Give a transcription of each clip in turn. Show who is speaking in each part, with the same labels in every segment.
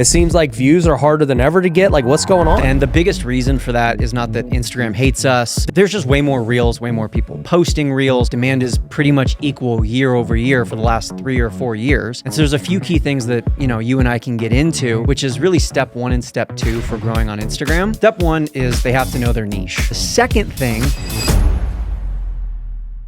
Speaker 1: It seems like views are harder than ever to get. Like, what's going on?
Speaker 2: And the biggest reason for that is not that Instagram hates us. There's just way more reels, way more people posting reels. Demand is pretty much equal year over year for the last 3 or 4 years. And so there's a few key things that, you and I can get into, which is really step 1 and step 2 for growing on Instagram. Step 1 is they have to know their niche. The second thing,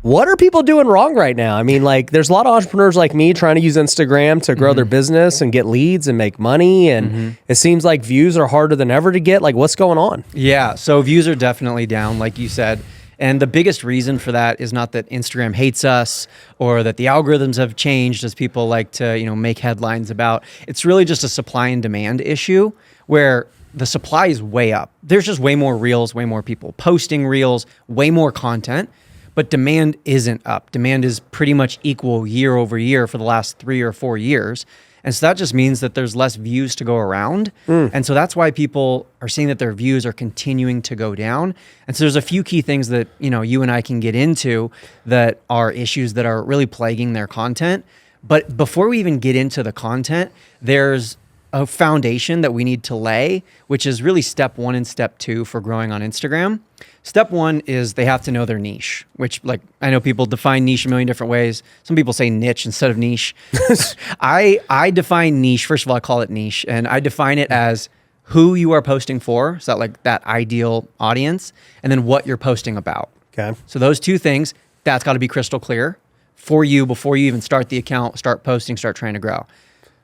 Speaker 1: what are people doing wrong right now? I mean, like, there's a lot of entrepreneurs like me trying to use Instagram to grow their business and get leads and make money. And it seems like views are harder than ever to get. Like, what's going on?
Speaker 2: Yeah, so views are definitely down, like you said. And the biggest reason for that is not that Instagram hates us or that the algorithms have changed, as people like to, make headlines about. It's really just a supply and demand issue where the supply is way up. There's just way more reels, way more people posting reels, way more content. But demand isn't up. Demand is pretty much equal year over year for the last 3 or 4 years. And so that just means that there's less views to go around. And so that's why people are seeing that their views are continuing to go down. And so there's a few key things that, you and I can get into that are issues that are really plaguing their content. But before we even get into the content, there's a foundation that we need to lay, which is really step 1 and step 2 for growing on Instagram. Step 1 is they have to know their niche, which, like, I know people define niche a million different ways. Some people say niche instead of niche. I define niche, first of all, I call it niche, and I define it as who you are posting for, so that, like, that ideal audience, and then what you're posting about.
Speaker 1: Okay.
Speaker 2: So those two things, that's got to be crystal clear for you before you even start the account, start posting, start trying to grow.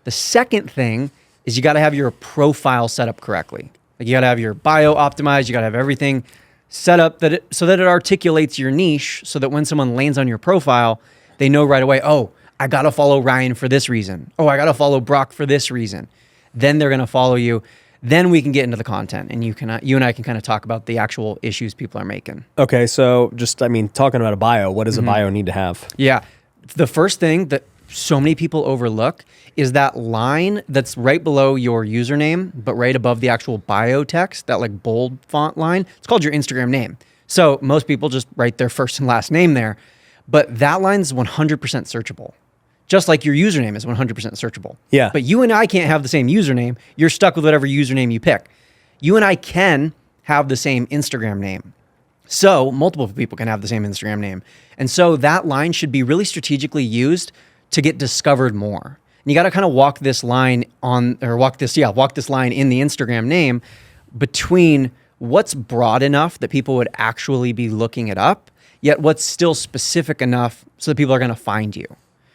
Speaker 2: The second thing is you got to have your profile set up correctly. Like, you got to have your bio optimized. You got to have everything set up so that it articulates your niche, so that when someone lands on your profile, they know right away, oh, I got to follow Ryan for this reason. Oh, I got to follow Brock for this reason. Then they're going to follow you. Then we can get into the content, and you and I can kind of talk about the actual issues people are making.
Speaker 1: Okay. So talking about a bio, what does a bio need to have?
Speaker 2: Yeah. The first thing that so many people overlook is that line that's right below your username, but right above the actual bio text, that, like, bold font line. It's called your Instagram name. So most people just write their first and last name there, but that line is 100% searchable. Just like your username is 100% searchable.
Speaker 1: Yeah.
Speaker 2: But you and I can't have the same username. You're stuck with whatever username you pick. You and I can have the same Instagram name. So multiple people can have the same Instagram name. And so that line should be really strategically used to get discovered more. And you got to kind of walk this line in the Instagram name between what's broad enough that people would actually be looking it up, yet what's still specific enough so that people are going to find you.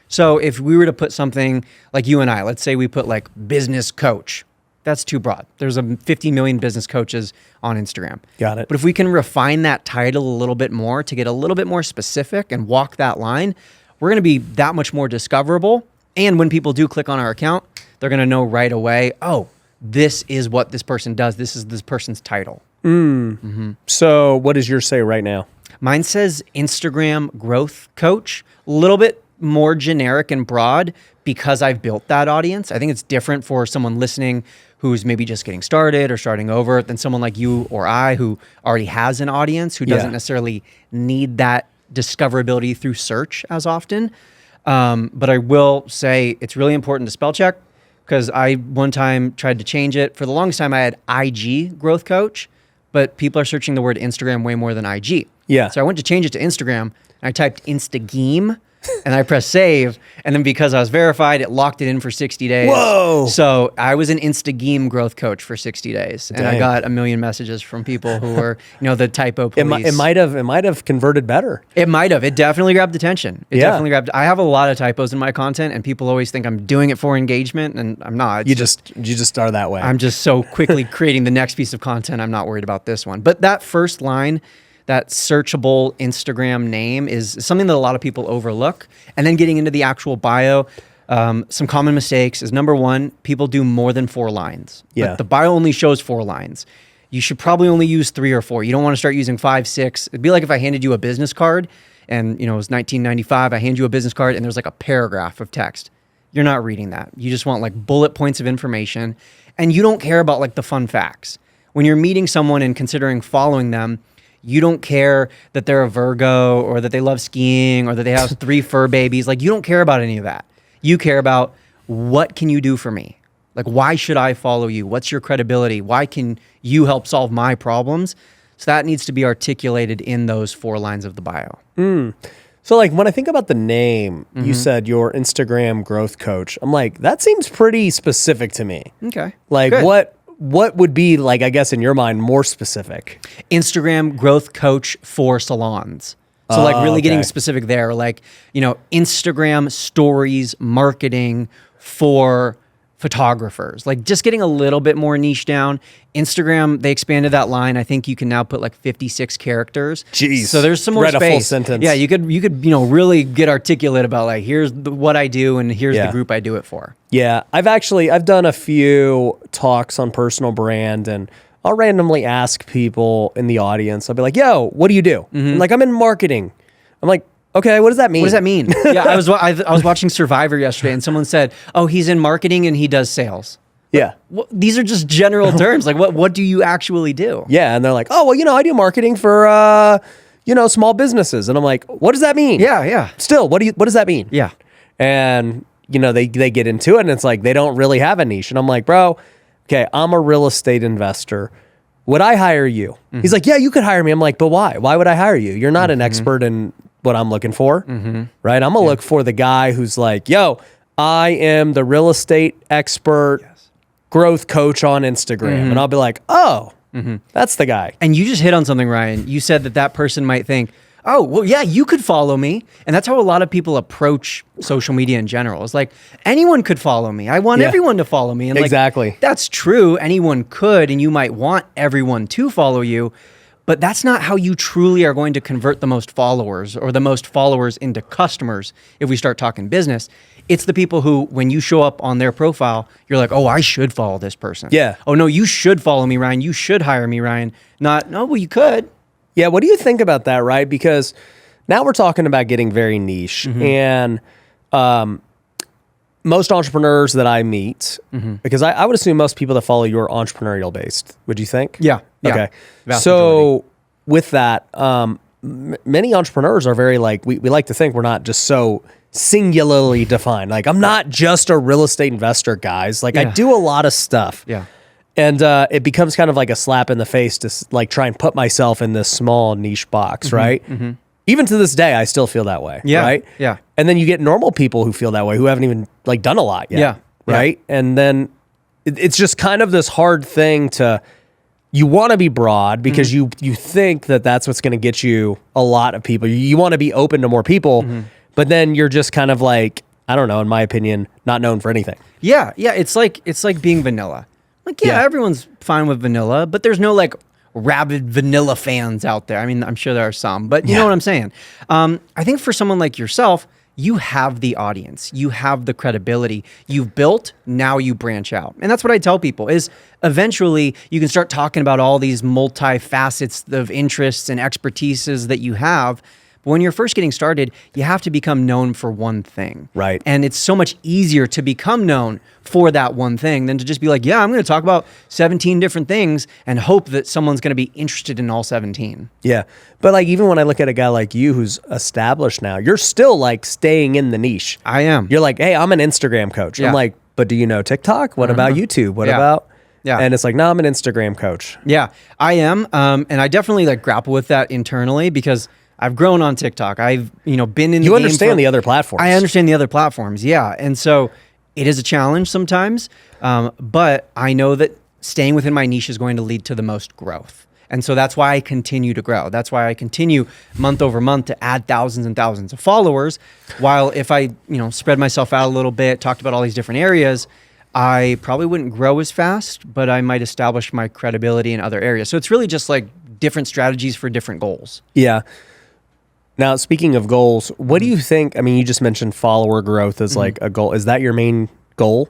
Speaker 2: So if we were to put something like you and I, let's say we put, like, business coach, that's too broad. There's 50 million business coaches on Instagram.
Speaker 1: Got it.
Speaker 2: But if we can refine that title a little bit more to get a little bit more specific and walk that line, we're going to be that much more discoverable. And when people do click on our account, they're going to know right away, oh, this is what this person does. This is this person's title.
Speaker 1: So what does yours say right now?
Speaker 2: Mine says Instagram growth coach, a little bit more generic and broad because I've built that audience. I think it's different for someone listening who's maybe just getting started or starting over than someone like you or I who already has an audience, who doesn't necessarily need that discoverability through search as often. But I will say it's really important to spell check, because I one time tried to change it. For the longest time, I had IG growth coach, but people are searching the word Instagram way more than IG.
Speaker 1: Yeah.
Speaker 2: So I went to change it to Instagram, and I typed Instagame, and I pressed save. And then because I was verified, it locked it in for 60 days.
Speaker 1: Whoa.
Speaker 2: So I was an Instagame growth coach for 60 days. And
Speaker 1: Dang.
Speaker 2: I got a million messages from people who were, the typo police.
Speaker 1: It might have converted better.
Speaker 2: It might have. It definitely grabbed attention. I have a lot of typos in my content, and people always think I'm doing it for engagement, and I'm not.
Speaker 1: You just are that way.
Speaker 2: I'm just so quickly creating the next piece of content. I'm not worried about this one. But that first line, that searchable Instagram name, is something that a lot of people overlook. And then getting into the actual bio, some common mistakes is, number one, people do more than 4 lines.
Speaker 1: Yeah.
Speaker 2: Like, the bio only shows 4 lines. You should probably only use 3 or 4. You don't want to start using 5, 6. It'd be like if I handed you a business card and, it was 1995, I hand you a business card and there's like a paragraph of text. You're not reading that. You just want, like, bullet points of information, and you don't care about, like, the fun facts. When you're meeting someone and considering following them, you don't care that they're a Virgo or that they love skiing or that they have 3 fur babies. Like, you don't care about any of that. You care about, what can you do for me? Like, why should I follow you? What's your credibility? Why can you help solve my problems? So that needs to be articulated in those 4 lines of the bio.
Speaker 1: So like when I think about the name, you said your Instagram growth coach. I'm like, that seems pretty specific to me.
Speaker 2: Okay.
Speaker 1: Like
Speaker 2: Good.
Speaker 1: what would be like, I guess in your mind, more specific?
Speaker 2: Instagram growth coach for salons. So like really getting
Speaker 1: okay.
Speaker 2: specific there, like, Instagram stories marketing for photographers, like just getting a little bit more niche down. Instagram, they expanded that line. I think you can now put like 56 characters.
Speaker 1: Jeez.
Speaker 2: So there's some more
Speaker 1: Read
Speaker 2: space.
Speaker 1: a full sentence.
Speaker 2: Yeah, you could really get articulate about like, here's what I do and here's the group I do it for.
Speaker 1: Yeah, I've done a few talks on personal brand, and I'll randomly ask people in the audience. I'll be like, "Yo, what do you do?" And like, I'm in marketing. I'm like, okay, what does that mean?
Speaker 2: What does that mean? Yeah, I was watching Survivor yesterday, and someone said, "Oh, he's in marketing and he does sales."
Speaker 1: Yeah.
Speaker 2: Well, these are just general terms. Like, what do you actually do?
Speaker 1: Yeah, and they're like, "Oh, well, I do marketing for small businesses." And I'm like, "What does that mean?"
Speaker 2: Yeah.
Speaker 1: Still, what does that mean?
Speaker 2: Yeah.
Speaker 1: And they get into it, and it's like they don't really have a niche. And I'm like, "Bro, okay, I'm a real estate investor. Would I hire you?" He's like, "Yeah, you could hire me." I'm like, "But why? Why would I hire you? You're not an expert in what I'm looking for, right? I'm gonna look for the guy who's like, yo, I am the real estate expert growth coach on Instagram." And I'll be like, oh, that's the guy.
Speaker 2: And you just hit on something, Ryan. You said that person might think, oh, well, yeah, you could follow me. And that's how a lot of people approach social media in general. It's like, anyone could follow me. I want everyone to follow me. And
Speaker 1: Exactly.
Speaker 2: That's true. Anyone could, and you might want everyone to follow you. But that's not how you truly are going to convert the most followers or the most followers into customers if we start talking business. It's the people who, when you show up on their profile, you're like, oh, I should follow this person.
Speaker 1: Yeah.
Speaker 2: Oh, no, you should follow me, Ryan. You should hire me, Ryan. Not, no, well, you could.
Speaker 1: Yeah, what do you think about that, right? Because now we're talking about getting very niche. And most entrepreneurs that I meet, because I would assume most people that follow you are entrepreneurial based. Would you think?
Speaker 2: Yeah.
Speaker 1: Okay.
Speaker 2: Vast
Speaker 1: So
Speaker 2: majority.
Speaker 1: with that, many entrepreneurs are very like, we like to think we're not just so singularly defined. Like, I'm not just a real estate investor, guys. Like, I do a lot of stuff.
Speaker 2: Yeah.
Speaker 1: And it becomes kind of like a slap in the face to like try and put myself in this small niche box, right? Even to this day, I still feel that way, right?
Speaker 2: Yeah.
Speaker 1: And then you get normal people who feel that way, who haven't even like done a lot yet,
Speaker 2: Yeah.
Speaker 1: right? And then it's just kind of this hard thing to, you want to be broad because you think that that's what's going to get you a lot of people. You want to be open to more people, but then you're just kind of like, I don't know, in my opinion, not known for anything.
Speaker 2: Yeah. It's like being vanilla. Like, everyone's fine with vanilla, but there's no like rabid vanilla fans out there. I mean, I'm sure there are some, but you know what I'm saying? I think for someone like yourself, you have the audience, you have the credibility you've built. Now you branch out. And that's what I tell people is eventually you can start talking about all these multi-facets of interests and expertises that you have. But when you're first getting started, you have to become known for one thing.
Speaker 1: Right.
Speaker 2: And it's so much easier to become known for that one thing than to just be like, yeah, I'm going to talk about 17 different things and hope that someone's going to be interested in all 17.
Speaker 1: Yeah. But like, even when I look at a guy like you who's established now, you're still like staying in the niche.
Speaker 2: I am.
Speaker 1: You're like, hey, I'm an Instagram coach.
Speaker 2: Yeah.
Speaker 1: I'm like, but do you know TikTok? What about YouTube? What about?
Speaker 2: Yeah.
Speaker 1: And it's like, no, I'm an Instagram coach.
Speaker 2: Yeah, I am. And I definitely like grapple with that internally because I've grown on TikTok. I've, been in the
Speaker 1: You
Speaker 2: game
Speaker 1: understand the other platforms.
Speaker 2: I understand the other platforms. Yeah. And so it is a challenge sometimes. But I know that staying within my niche is going to lead to the most growth. And so that's why I continue to grow. That's why I continue month over month to add thousands and thousands of followers. While if I, spread myself out a little bit, talked about all these different areas, I probably wouldn't grow as fast, but I might establish my credibility in other areas. So it's really just like different strategies for different goals.
Speaker 1: Yeah. Now, speaking of goals, what do you think? I mean, you just mentioned follower growth as like a goal. Is that your main goal?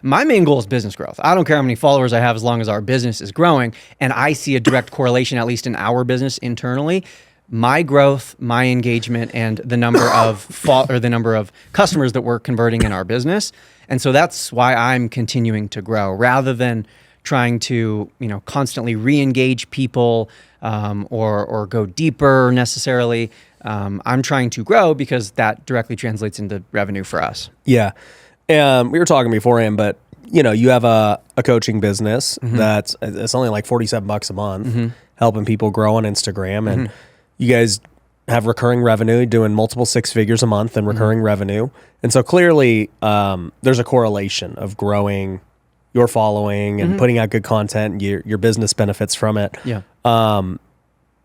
Speaker 2: My main goal is business growth. I don't care how many followers I have as long as our business is growing. And I see a direct correlation, at least in our business internally. My growth, my engagement, and the number of the number of customers that we're converting in our business. And so that's why I'm continuing to grow rather than trying to, constantly re-engage people or go deeper necessarily. I'm trying to grow because that directly translates into revenue for us.
Speaker 1: Yeah. We were talking beforehand, but you have a coaching business it's only like $47 a month, helping people grow on Instagram, and you guys have recurring revenue, doing multiple 6 figures a month and recurring revenue. And so clearly there's a correlation of growing your following and putting out good content, and your business benefits from it.
Speaker 2: Yeah.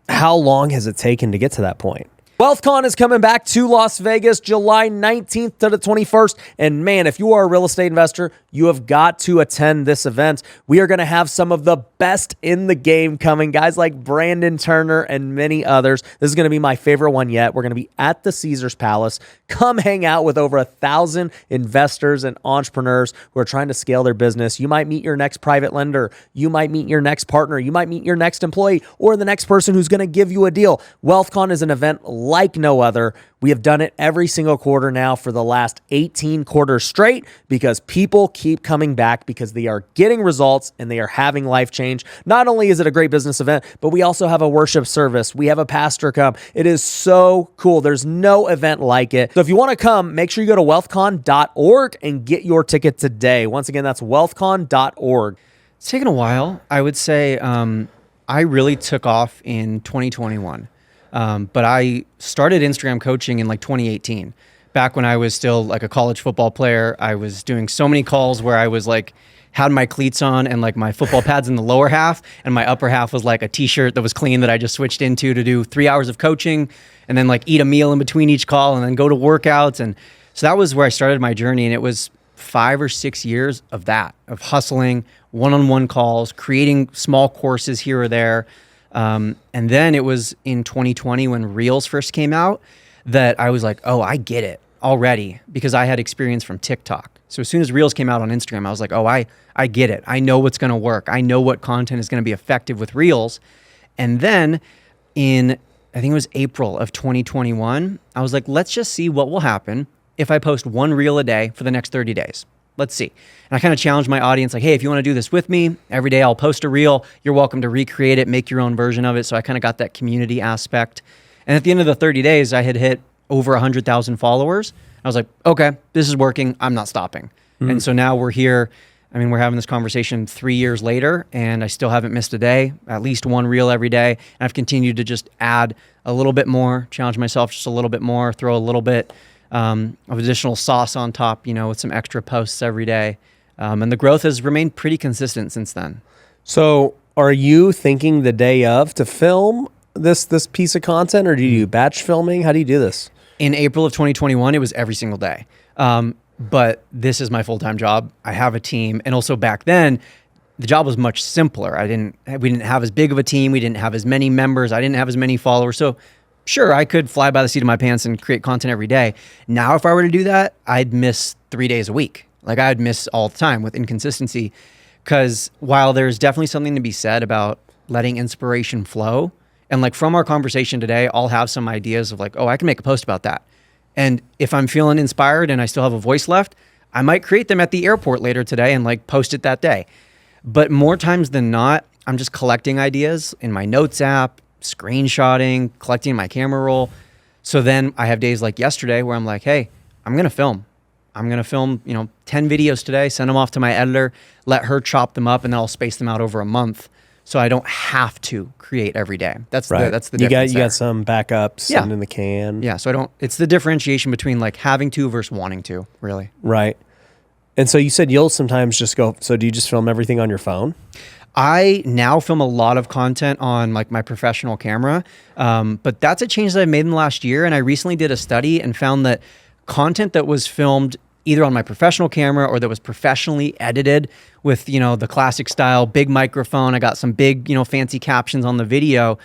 Speaker 1: How long has it taken to get to that point? WealthCon is coming back to Las Vegas, July 19th to the 21st. And man, if you are a real estate investor, you have got to attend this event. We are going to have some of the best in the game coming, guys like Brandon Turner and many others. This is going to be my favorite one yet. We're going to be at the Caesars Palace. Come hang out with over 1,000 investors and entrepreneurs who are trying to scale their business. You might meet your next private lender. You might meet your next partner. You might meet your next employee or the next person who's going to give you a deal. WealthCon is an event like no other. We have done it every single quarter now for the last 18 quarters straight because people keep coming back because they are getting results and they are having life change. Not only is it a great business event, but we also have a worship service. We have a pastor come. It is so cool. There's no event like it. So if you want to come, make sure you go to wealthcon.org and get your ticket today. Once again, that's wealthcon.org.
Speaker 2: It's taken a while. I would say I really took off in 2021. But I started Instagram coaching in like 2018, back when I was still like a college football player. I was doing so many calls where I was like, had my cleats on and like my football pads in the lower half, and my upper half was like a t-shirt that was clean that I just switched into to do 3 hours of coaching and then like eat a meal in between each call and then go to workouts. And so that was where I started my journey. And it was 5 or 6 years of that, of hustling, one-on-one calls, creating small courses here or there. And then it was in 2020 when Reels first came out that I was like, oh, I get it already, because I had experience from TikTok. So as soon as Reels came out on Instagram, I was like, oh, I get it. I know what's going to work. I know what content is going to be effective with Reels. And then in, I think it was April of 2021, I was like, let's just see what will happen if I post 1 Reel a day for the next 30 days. Let's see. And I kind of challenged my audience, like, hey, if you want to do this with me, every day I'll post a reel. You're welcome to recreate it, make your own version of it. So I kind of got that community aspect. And at the end of the 30 days, I had hit over 100,000 followers. I was like, okay, this is working. I'm not stopping. And so now we're here. I mean, we're having this conversation 3 years later, and I still haven't missed a day, at least 1 reel every day. And I've continued to just add a little bit more, challenge myself just a little bit more, throw a little bit of additional sauce on top, with some extra posts every day. And the growth has remained pretty consistent since then.
Speaker 1: So are you thinking the day of to film this piece of content, or do you do batch filming? How do you do this?
Speaker 2: In April of 2021, it was every single day. But this is my full-time job. I have a team. And also back then, the job was much simpler. We didn't have as big of a team. We didn't have as many members. I didn't have as many followers. So sure, I could fly by the seat of my pants and create content every day. Now, if I were to do that, I'd miss 3 days a week. Like I'd miss all the time with inconsistency. Because while there's definitely something to be said about letting inspiration flow, and like from our conversation today, I'll have some ideas of like, oh, I can make a post about that. And if I'm feeling inspired and I still have a voice left, I might create them at the airport later today and like post it that day. But more times than not, I'm just collecting ideas in my notes app, screenshotting, collecting my camera roll. So then I have days like yesterday where I'm like, hey, I'm going to film. I'm going to film, 10 videos today, send them off to my editor, let her chop them up, and then I'll space them out over a month. So I don't have to create every day. That's right. That's the difference.
Speaker 1: You got some backups in the can.
Speaker 2: Yeah. So it's the differentiation between like having to versus wanting to, really.
Speaker 1: Right. And so you said you'll sometimes just go, so do you just film everything on your phone?
Speaker 2: I now film a lot of content on like my professional camera, but that's a change that I made in the last year. And I recently did a study and found that content that was filmed either on my professional camera or that was professionally edited with, the classic style, big microphone, I got some big, fancy captions on the video,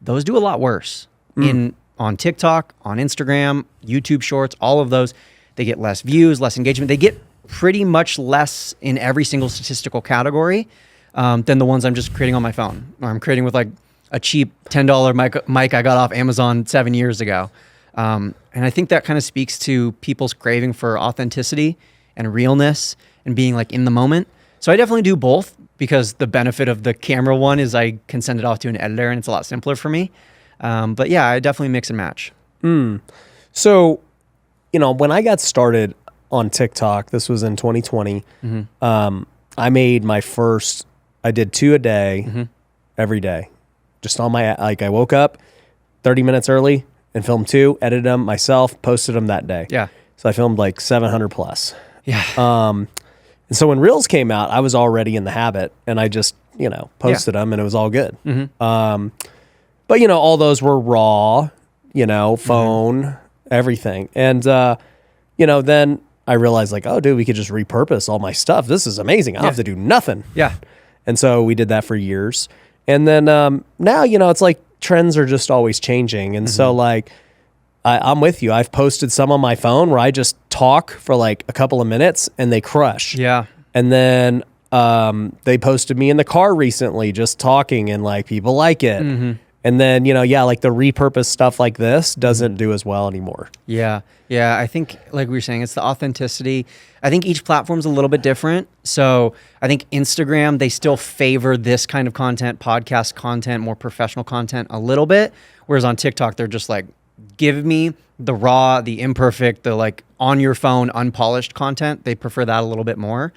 Speaker 2: those do a lot worse on TikTok, on Instagram, YouTube Shorts, all of those. They get less views, less engagement. They get pretty much less in every single statistical category than the ones I'm just creating on my phone, or I'm creating with like a cheap $10 mic I got off Amazon 7 years ago. And I think that kind of speaks to people's craving for authenticity and realness and being like in the moment. So I definitely do both, because the benefit of the camera one is I can send it off to an editor and it's a lot simpler for me. But yeah, I definitely mix and match.
Speaker 1: So, when I got started on TikTok. This was in 2020. I did 2 a day every day. Just on my, like I woke up 30 minutes early and filmed 2, edited them myself, posted them that day.
Speaker 2: Yeah.
Speaker 1: So I filmed like 700 plus.
Speaker 2: Yeah.
Speaker 1: And so when Reels came out, I was already in the habit and I just, posted them and it was all good. But all those were raw, phone, everything. And, then I realized like, oh dude, we could just repurpose all my stuff. This is amazing. I don't have to do nothing.
Speaker 2: Yeah.
Speaker 1: And so we did that for years. And then, now, it's like trends are just always changing. And so like, I'm with you. I've posted some on my phone where I just talk for like a couple of minutes and they crush.
Speaker 2: Yeah.
Speaker 1: And then they posted me in the car recently just talking and like people like it. And then, like the repurposed stuff like this doesn't do as well anymore.
Speaker 2: Yeah. Yeah. I think like we were saying, it's the authenticity. I think each platform's a little bit different. So I think Instagram, they still favor this kind of content, podcast content, more professional content a little bit. Whereas on TikTok, they're just like, give me the raw, the imperfect, the like on your phone, unpolished content. They prefer that a little bit more.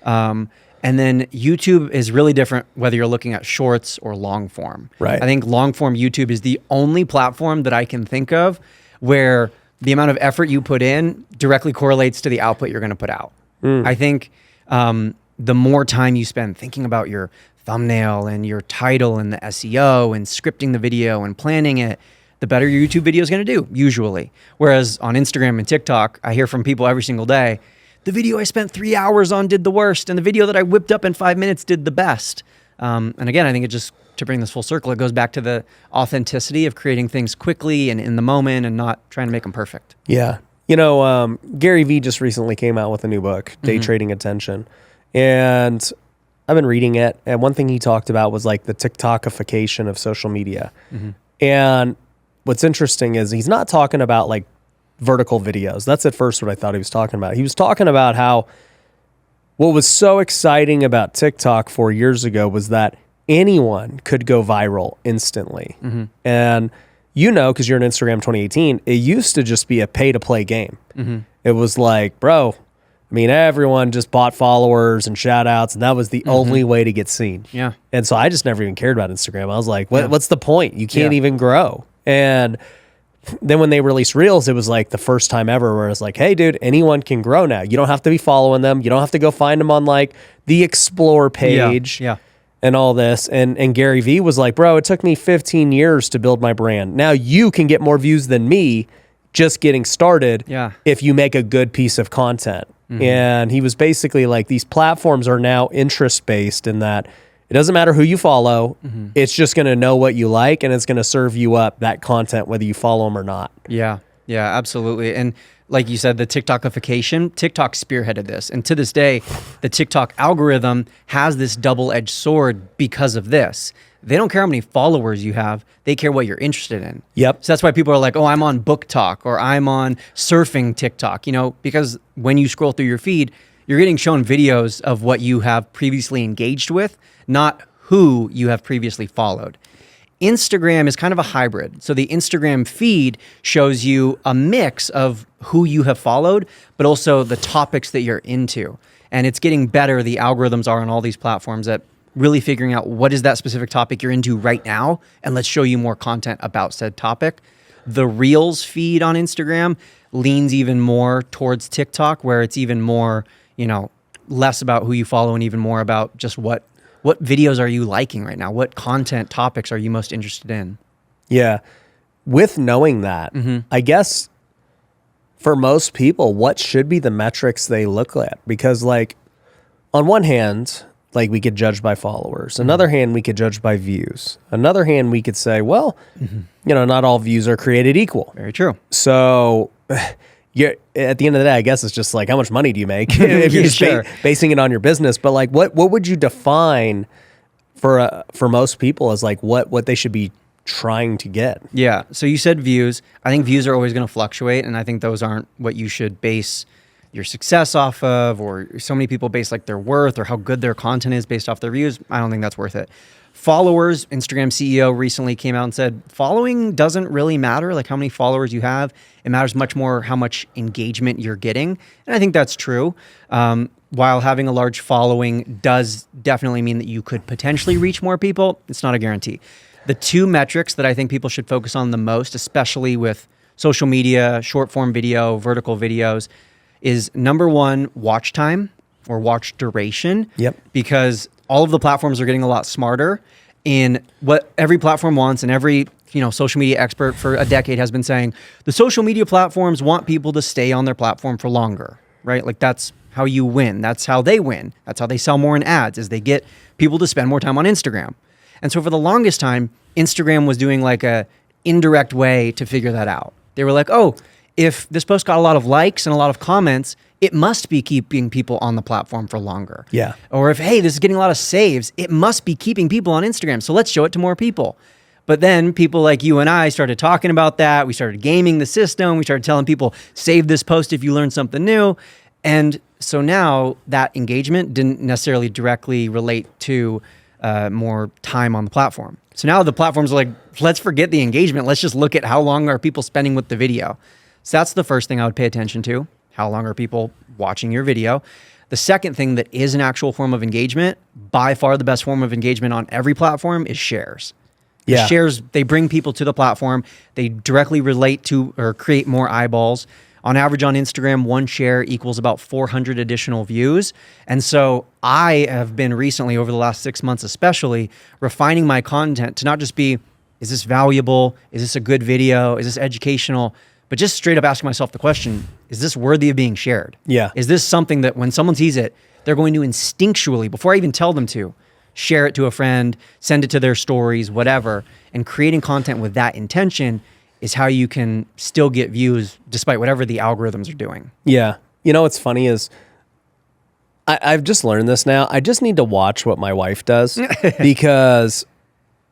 Speaker 2: And then YouTube is really different whether you're looking at shorts or long form.
Speaker 1: Right.
Speaker 2: I think long form YouTube is the only platform that I can think of where the amount of effort you put in directly correlates to the output you're going to put out. I think the more time you spend thinking about your thumbnail and your title and the SEO and scripting the video and planning it, the better your YouTube video is going to do, usually. Whereas on Instagram and TikTok, I hear from people every single day, the video I spent 3 hours on did the worst, and the video that I whipped up in 5 minutes did the best. And again, I think it just, to bring this full circle, it goes back to the authenticity of creating things quickly and in the moment and not trying to make them perfect.
Speaker 1: Yeah. Gary Vee just recently came out with a new book, Day Trading Attention. And I've been reading it. And one thing he talked about was like the TikTokification of social media. And what's interesting is he's not talking about like vertical videos. That's at first what I thought he was talking about. He was talking about how what was so exciting about TikTok 4 years ago was that anyone could go viral instantly. And because you're in Instagram 2018, it used to just be a pay to play game. It was like, bro, everyone just bought followers and shout outs, and that was the only way to get seen.
Speaker 2: Yeah.
Speaker 1: And so I just never even cared about Instagram. I was like, what's the point? You can't even grow. And then when they released Reels, it was like the first time ever where it's like, hey, dude, anyone can grow now. You don't have to be following them. You don't have to go find them on like the Explore page and all this. And Gary Vee was like, bro, it took me 15 years to build my brand. Now you can get more views than me just getting started if you make a good piece of content. And he was basically like, these platforms are now interest-based in that it doesn't matter who you follow. It's just going to know what you like, and it's going to serve you up that content, whether you follow them or not.
Speaker 2: Yeah, absolutely. And like you said, the TikTokification, TikTok spearheaded this. And to this day, the TikTok algorithm has this double-edged sword because of this. They don't care how many followers you have. They care what you're interested in.
Speaker 1: Yep.
Speaker 2: So that's why people are like, oh, I'm on Book Talk or I'm on surfing TikTok, because when you scroll through your feed, you're getting shown videos of what you have previously engaged with, not who you have previously followed. Instagram is kind of a hybrid. So the Instagram feed shows you a mix of who you have followed, but also the topics that you're into. And it's getting better. The algorithms are on all these platforms at really figuring out what is that specific topic you're into right now, and let's show you more content about said topic. The Reels feed on Instagram leans even more towards TikTok, where it's even more, less about who you follow and even more about just what videos are you liking right now? What content topics are you most interested in?
Speaker 1: Yeah. With knowing that, I guess for most people, what should be the metrics they look at? Because like on one hand, like we could judge by followers. Another hand, we could judge by views. Another hand, we could say, well, not all views are created equal.
Speaker 2: Very true.
Speaker 1: So at the end of the day, I guess it's just like, how much money do you make if you're just basing it on your business? But like, what would you define for most people as like what they should be trying to get?
Speaker 2: Yeah. So you said views. I think views are always going to fluctuate, and I think those aren't what you should base your success off of, or so many people base like their worth or how good their content is based off their views. I don't think that's worth it. Followers, Instagram CEO recently came out and said, following doesn't really matter, like how many followers you have. It matters much more how much engagement you're getting. And I think that's true. While having a large following does definitely mean that you could potentially reach more people, it's not a guarantee. The two metrics that I think people should focus on the most, especially with social media, short form video, vertical videos, is number one, watch time or watch duration.
Speaker 1: Yep.
Speaker 2: Because all of the platforms are getting a lot smarter in what every platform wants, and every social media expert for a decade has been saying the social media platforms want people to stay on their platform for longer, right? Like that's how you win. That's how they win. That's how they sell more in ads, is they get people to spend more time on Instagram. And so for the longest time, Instagram was doing like a indirect way to figure that out. They were like, oh, if this post got a lot of likes and a lot of comments, it must be keeping people on the platform for longer.
Speaker 1: Yeah.
Speaker 2: Or if, hey, this is getting a lot of saves, it must be keeping people on Instagram. So let's show it to more people. But then people like you and I started talking about that. We started gaming the system. We started telling people, save this post if you learn something new. And so now that engagement didn't necessarily directly relate to more time on the platform. So now the platforms are like, let's forget the engagement. Let's just look at how long are people spending with the video. So that's the first thing I would pay attention to. How long are people watching your video? The second thing that is an actual form of engagement, by far the best form of engagement on every platform, is shares.
Speaker 1: Yeah.
Speaker 2: Shares, they bring people to the platform. They directly relate to or create more eyeballs. On average on Instagram, one share equals about 400 additional views. And so I have been recently, over the last 6 months especially, refining my content to not just be, is this valuable? Is this a good video? Is this educational? But just straight up asking myself the question, is this worthy of being shared?
Speaker 1: Yeah.
Speaker 2: Is this something that when someone sees it, they're going to instinctually, before I even tell them to, share it to a friend, send it to their stories, whatever. And creating content with that intention is how you can still get views despite whatever the algorithms are doing.
Speaker 1: Yeah. You know what's funny is I've just learned this now. I just need to watch what my wife does because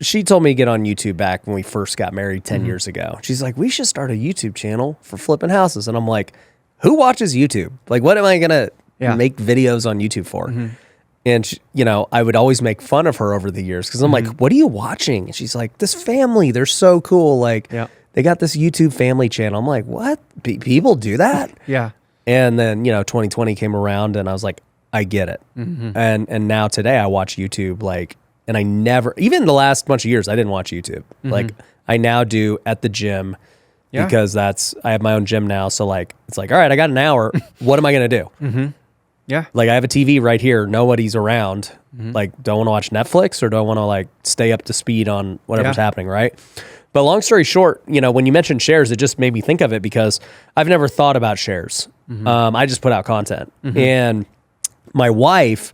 Speaker 1: she told me to get on YouTube back when we first got married 10 years ago. She's like, we should start a YouTube channel for flipping houses. And I'm like, who watches YouTube? Like, what am I going to make videos on YouTube for? And, she, I would always make fun of her over the years because I'm like, what are you watching? And she's like, this family, they're so cool. Like, they got this YouTube family channel. I'm like, what? People do that?
Speaker 2: Yeah.
Speaker 1: And then, 2020 came around and I was like, I get it. And now today I watch YouTube and I never, even the last bunch of years, I didn't watch YouTube. Like I now do at the gym because I have my own gym now. So it's like, all right, I got an hour. What am I going to do?
Speaker 2: Yeah.
Speaker 1: Like I have a TV right here. Nobody's around. Like, do I want to watch Netflix or do I want to stay up to speed on whatever's happening? Right. But long story short, when you mentioned shares, it just made me think of it because I've never thought about shares. I just put out content and my wife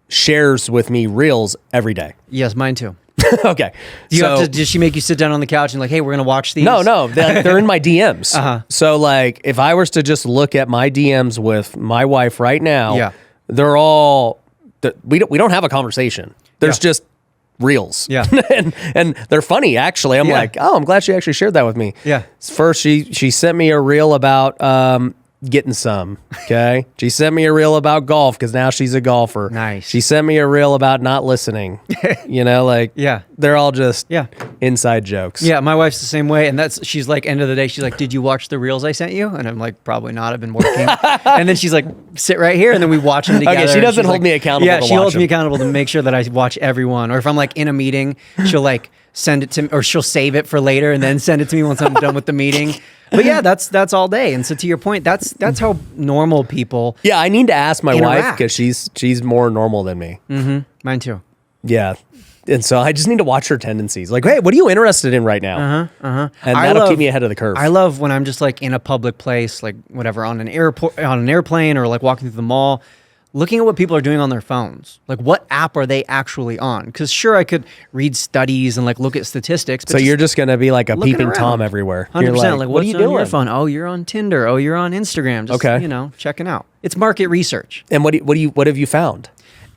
Speaker 1: shares with me reels every day.
Speaker 2: Yes, mine too.
Speaker 1: Okay.
Speaker 2: Does she make you sit down on the couch and like, hey, we're going to watch these?
Speaker 1: No, they're in my DMs. So if I was to just look at my DMs with my wife right now, they're all, we don't have a conversation. There's just reels. Yeah. and they're funny, actually. I'm like, oh, I'm glad she actually shared that with me.
Speaker 2: Yeah.
Speaker 1: First, she sent me a reel about getting some. Okay. She sent me a reel about golf because now she's a golfer.
Speaker 2: Nice.
Speaker 1: She sent me a reel about not listening. They're all just inside jokes.
Speaker 2: Yeah, my wife's the same way. And she's like, end of the day, she's like, did you watch the reels I sent you? And I'm like, probably not. I've been working. And then she's like, sit right here. And then we watch them together.
Speaker 1: Okay, she doesn't hold me accountable.
Speaker 2: Yeah, she holds
Speaker 1: them.
Speaker 2: me accountable to make sure that I watch everyone. Or if I'm in a meeting, she'll send it to me, or she'll save it for later and then send it to me once I'm done with the meeting. But yeah, that's all day. And so to your point, that's how normal people
Speaker 1: Yeah, I need to ask my wife
Speaker 2: interact.
Speaker 1: because she's more normal than me.
Speaker 2: Mine too.
Speaker 1: Yeah. And so I just need to watch her tendencies. Like, hey, what are you interested in right now? And that'll keep me ahead of the curve.
Speaker 2: I love when I'm just in a public place, whatever, on an airplane or walking through the mall, looking at what people are doing on their phones. What app are they actually on? Because sure, I could read studies and look at statistics. But
Speaker 1: so you're just going to be like a peeping
Speaker 2: around.
Speaker 1: Tom everywhere.
Speaker 2: 100%.
Speaker 1: You're
Speaker 2: What are you
Speaker 1: doing
Speaker 2: on your phone? Oh, you're on Tinder. Oh, you're on Instagram. Just, checking out. It's market research.
Speaker 1: And what have you found?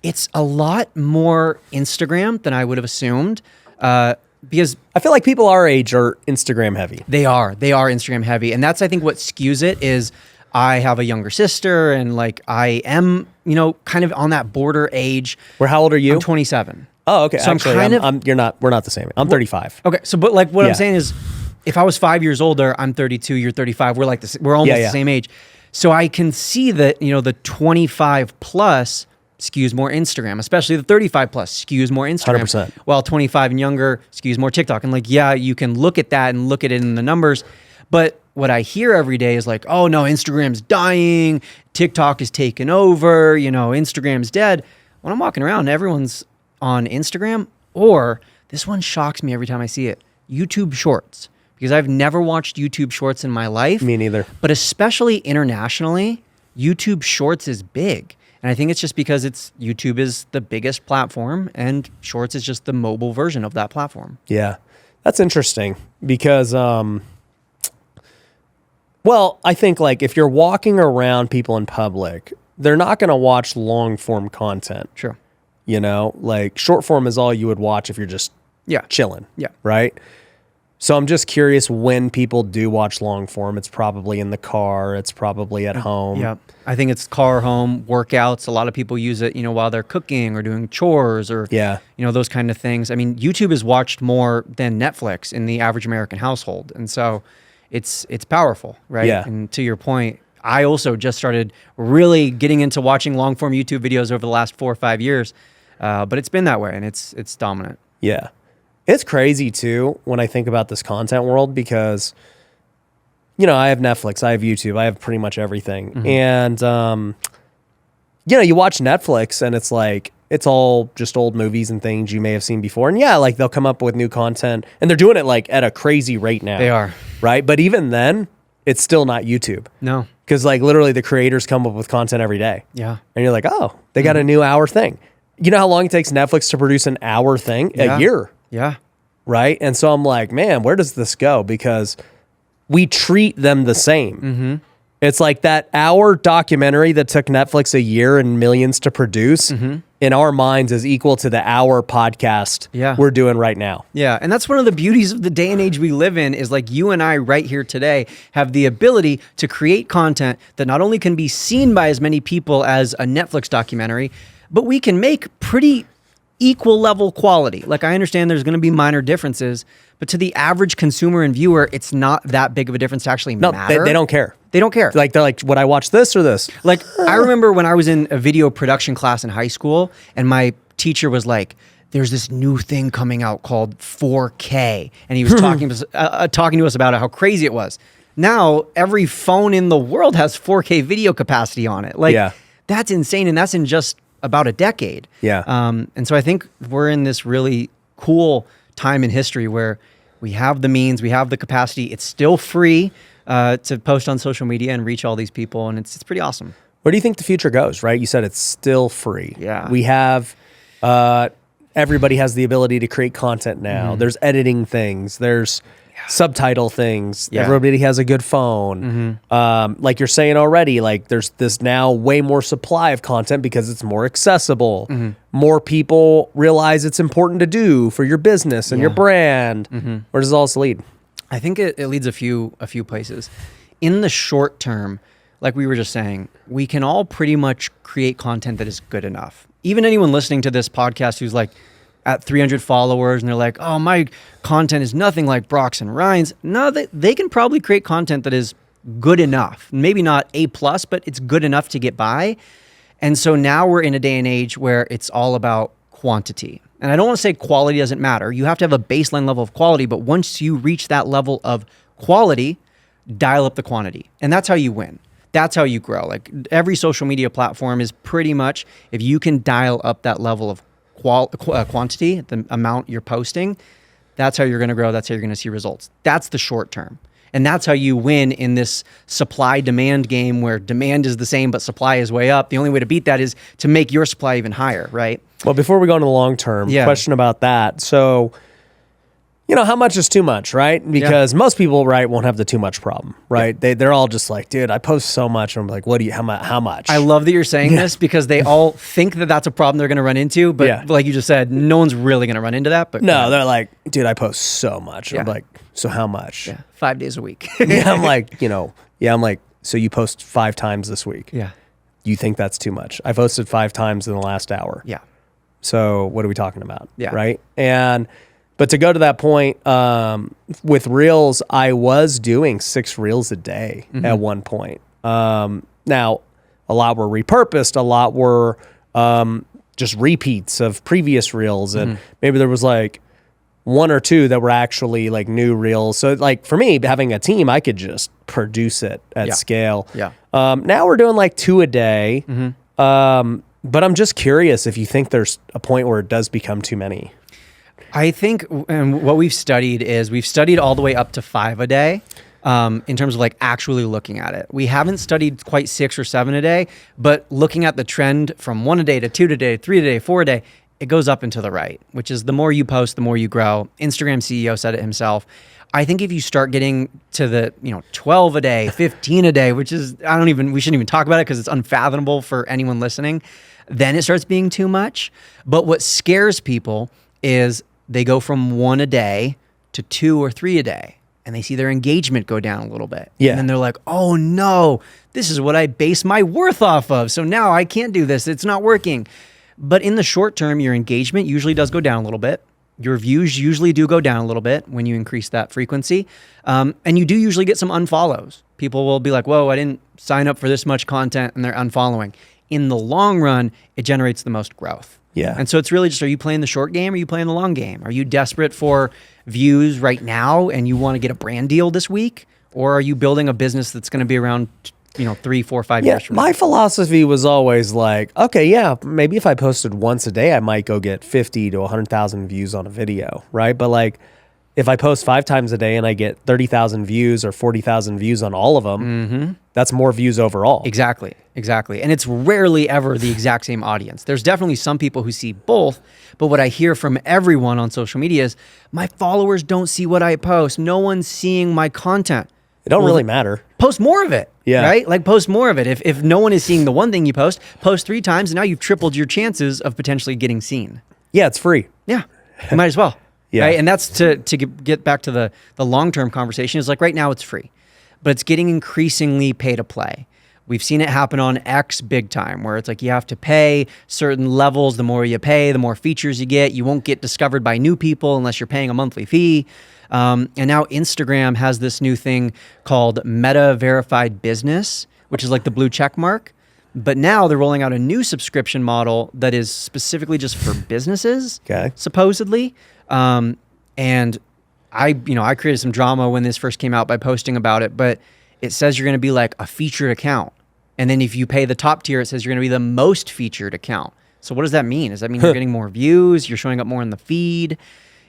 Speaker 2: It's a lot more Instagram than I would have assumed. Because
Speaker 1: I feel like people our age are Instagram heavy.
Speaker 2: They are Instagram heavy. And that's, I think, what skews it is I have a younger sister, and like I am, kind of on that border age.
Speaker 1: How old are you?
Speaker 2: I'm 27.
Speaker 1: Oh, okay.
Speaker 2: So
Speaker 1: Actually, we're not the same. I'm 35.
Speaker 2: Okay. So, but like what I'm saying is, if I was 5 years older, I'm 32, you're 35. We're like this. We're almost the same age. So I can see that, the 25 plus skews more Instagram, especially the 35 plus skews more Instagram.
Speaker 1: 100%.
Speaker 2: While 25 and younger skews more TikTok. And like, yeah, you can look at that and look at it in the numbers. But what I hear every day is like, oh no, Instagram's dying. TikTok is taking over. Instagram's dead. When I'm walking around, everyone's on Instagram, or this one shocks me every time I see it, YouTube Shorts. Because I've never watched YouTube Shorts in my life.
Speaker 1: Me neither.
Speaker 2: But especially internationally, YouTube Shorts is big. And I think it's just because YouTube is the biggest platform and Shorts is just the mobile version of that platform.
Speaker 1: Yeah. That's interesting because, I think like if you're walking around people in public, they're not going to watch long form content.
Speaker 2: Sure.
Speaker 1: Like short form is all you would watch if you're just chilling.
Speaker 2: Yeah.
Speaker 1: Right. So I'm just curious when people do watch long form. It's probably in the car. It's probably at home.
Speaker 2: Yeah. I think it's car, home, workouts. A lot of people use it, while they're cooking or doing chores or, those kind of things. I mean, YouTube is watched more than Netflix in the average American household. And so it's powerful, right?
Speaker 1: Yeah.
Speaker 2: And to your point, I also just started really getting into watching long form YouTube videos over the last 4 or 5 years. But it's been that way and it's dominant.
Speaker 1: Yeah. It's crazy too when I think about this content world because, I have Netflix, I have YouTube, I have pretty much everything. Mm-hmm. And, you watch Netflix and it's like, it's all just old movies and things you may have seen before. And like they'll come up with new content and they're doing it like at a crazy rate now.
Speaker 2: They are.
Speaker 1: Right. But even then, it's still not YouTube.
Speaker 2: No.
Speaker 1: Because like literally the creators come up with content every day.
Speaker 2: Yeah.
Speaker 1: And you're like, oh, they got a new hour thing. You know how long it takes Netflix to produce an hour thing?
Speaker 2: Yeah.
Speaker 1: A year.
Speaker 2: Yeah.
Speaker 1: Right. And so I'm like, man, where does this go? Because we treat them the same.
Speaker 2: Mm-hmm.
Speaker 1: It's like that hour documentary that took Netflix a year and millions to produce in our minds is equal to the hour podcast we're doing right now.
Speaker 2: Yeah. And that's one of the beauties of the day and age we live in is like you and I right here today have the ability to create content that not only can be seen by as many people as a Netflix documentary, but we can make pretty equal level quality. Like I understand there's going to be minor differences, but to the average consumer and viewer, it's not that big of a difference to actually matter.
Speaker 1: They don't care.
Speaker 2: They don't care.
Speaker 1: Like they're like, would I watch this or this?
Speaker 2: Like I remember when I was in a video production class in high school and my teacher was like, there's this new thing coming out called 4K. And he was talking to us about how crazy it was. Now every phone in the world has 4K video capacity on it. Like that's insane. And that's in just about a decade.
Speaker 1: Yeah.
Speaker 2: And so I think we're in this really cool time in history where we have the means, we have the capacity. It's still free to post on social media and reach all these people. And it's pretty awesome.
Speaker 1: Where do you think the future goes, right? You said it's still free.
Speaker 2: Yeah.
Speaker 1: We have, everybody has the ability to create content now. Mm-hmm. There's editing things. There's subtitle things. Yeah. Everybody has a good phone. Mm-hmm. Like you're saying already, like there's this now way more supply of content because it's more accessible. Mm-hmm. More people realize it's important to do for your business and your brand. Mm-hmm. Where does all this lead?
Speaker 2: I think it leads a few places. In the short term, like we were just saying, we can all pretty much create content that is good enough. Even anyone listening to this podcast who's like at 300 followers and they're like, oh, my content is nothing like Brock's and Ryan's. No, they can probably create content that is good enough. Maybe not A+, but it's good enough to get by. And so now we're in a day and age where it's all about quantity. And I don't want to say quality doesn't matter. You have to have a baseline level of quality, but once you reach that level of quality, dial up the quantity. And that's how you win. That's how you grow. Like every social media platform is pretty much, if you can dial up that level of quantity, the amount you're posting, that's how you're going to grow. That's how you're going to see results. That's the short term. And that's how you win in this supply demand game where demand is the same, but supply is way up. The only way to beat that is to make your supply even higher, right?
Speaker 1: Well, before we go into the long term, question about that. So, how much is too much, right? Because most people, right, won't have the too much problem, right? They're all just like, dude, I post so much. And I'm like, how much?
Speaker 2: I love that you're saying this because they all think that that's a problem they're going to run into. But like you just said, no one's really going to run into that. But
Speaker 1: no, they're like, dude, I post so much. I'm like, so how much?
Speaker 2: Yeah, 5 days a week.
Speaker 1: I'm like, I'm like So you post 5 times this week.
Speaker 2: Yeah.
Speaker 1: You think that's too much. I posted 5 times in the last hour.
Speaker 2: Yeah.
Speaker 1: So what are we talking about?
Speaker 2: Yeah.
Speaker 1: Right. But to go to that point, with reels, I was doing 6 reels a day at one point. Now, a lot were repurposed. A lot were just repeats of previous reels. And maybe there was like 1 or 2 that were actually like new reels. So like for me, having a team, I could just produce it at scale.
Speaker 2: Yeah.
Speaker 1: Now we're doing like 2 a day. But I'm just curious if you think there's a point where it does become too many.
Speaker 2: I think, and what we've studied all the way up to 5 a day. In terms of like actually looking at it. We haven't studied quite 6 or 7 a day, but looking at the trend from 1 a day to 2 a day, 3 a day, 4 a day, it goes up and to the right, which is the more you post, the more you grow. Instagram CEO said it himself. I think if you start getting to the 12 a day, 15 a day, which is, we shouldn't even talk about it because it's unfathomable for anyone listening, then it starts being too much. But what scares people is they go from 1 a day to 2 or 3 a day. And they see their engagement go down a little bit.
Speaker 1: Yeah.
Speaker 2: And then they're like, oh no, this is what I base my worth off of. So now I can't do this. It's not working. But in the short term, your engagement usually does go down a little bit. Your views usually do go down a little bit when you increase that frequency. And you do usually get some unfollows. People will be like, whoa, I didn't sign up for this much content, and they're unfollowing. In the long run, it generates the most growth.
Speaker 1: Yeah.
Speaker 2: And so it's really just, are you playing the short game or are you playing the long game? Are you desperate for views right now and you want to get a brand deal this week? Or are you building a business that's going to be around, 3, 4, 5 years from now?
Speaker 1: My philosophy was always like, okay, yeah, maybe if I posted once a day, I might go get 50 to 100,000 views on a video, right? But like, if I post 5 times a day and I get 30,000 views or 40,000 views on all of them, that's more views overall.
Speaker 2: Exactly. And it's rarely ever the exact same audience. There's definitely some people who see both, but what I hear from everyone on social media is, my followers don't see what I post. No one's seeing my content.
Speaker 1: It don't really matter.
Speaker 2: Post more of it, right? Like post more of it. If no one is seeing the one thing you post 3 times, and now you've tripled your chances of potentially getting seen.
Speaker 1: Yeah, it's free.
Speaker 2: Yeah, you might as well.
Speaker 1: Yeah.
Speaker 2: Right? And that's to get back to the long-term conversation, is like right now it's free, but it's getting increasingly pay to play. We've seen it happen on X big time, where it's like you have to pay certain levels. The more you pay, the more features you get. You won't get discovered by new people unless you're paying a monthly fee. And now Instagram has this new thing called Meta Verified Business, which is like the blue check mark. But now they're rolling out a new subscription model that is specifically just for businesses, supposedly. And I created some drama when this first came out by posting about it, but it says you're going to be like a featured account. And then if you pay the top tier, it says you're going to be the most featured account. So what does that mean? Does that mean you're getting more views? You're showing up more in the feed?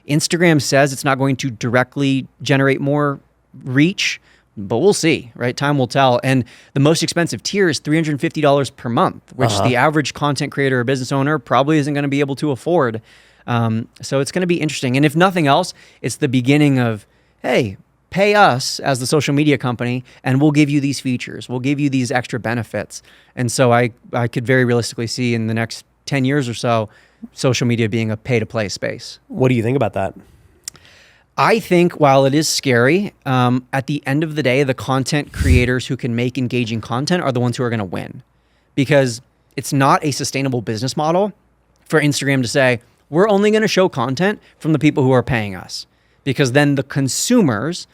Speaker 2: Instagram says it's not going to directly generate more reach, but we'll see, right? Time will tell. And the most expensive tier is $350 per month, which the average content creator or business owner probably isn't going to be able to afford. So it's going to be interesting. And if nothing else, it's the beginning of, hey, pay us as the social media company and we'll give you these features. We'll give you these extra benefits. And so I could very realistically see in the next 10 years or so, social media being a pay-to-play space.
Speaker 1: What do you think about that?
Speaker 2: I think while it is scary, at the end of the day, the content creators who can make engaging content are the ones who are going to win, because it's not a sustainable business model for Instagram to say, we're only going to show content from the people who are paying us, because then the consumers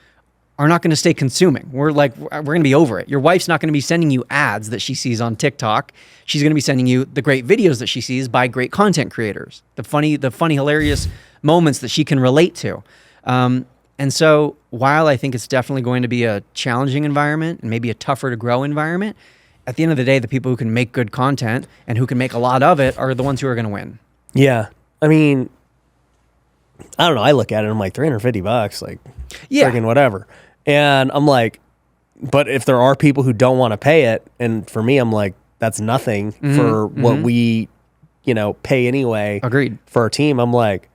Speaker 2: are not going to stay consuming. We're going to be over it. Your wife's not going to be sending you ads that she sees on TikTok. She's going to be sending you the great videos that she sees by great content creators, the funny, hilarious moments that she can relate to. And so while I think it's definitely going to be a challenging environment and maybe a tougher to grow environment, at the end of the day, the people who can make good content and who can make a lot of it are the ones who are going to win.
Speaker 1: Yeah. I mean, I don't know. I look at it, I'm like, $350, like, friggin' whatever. And I'm like, but if there are people who don't want to pay it, and for me, I'm like, that's nothing for what we, pay anyway.
Speaker 2: Agreed.
Speaker 1: For our team. I'm like,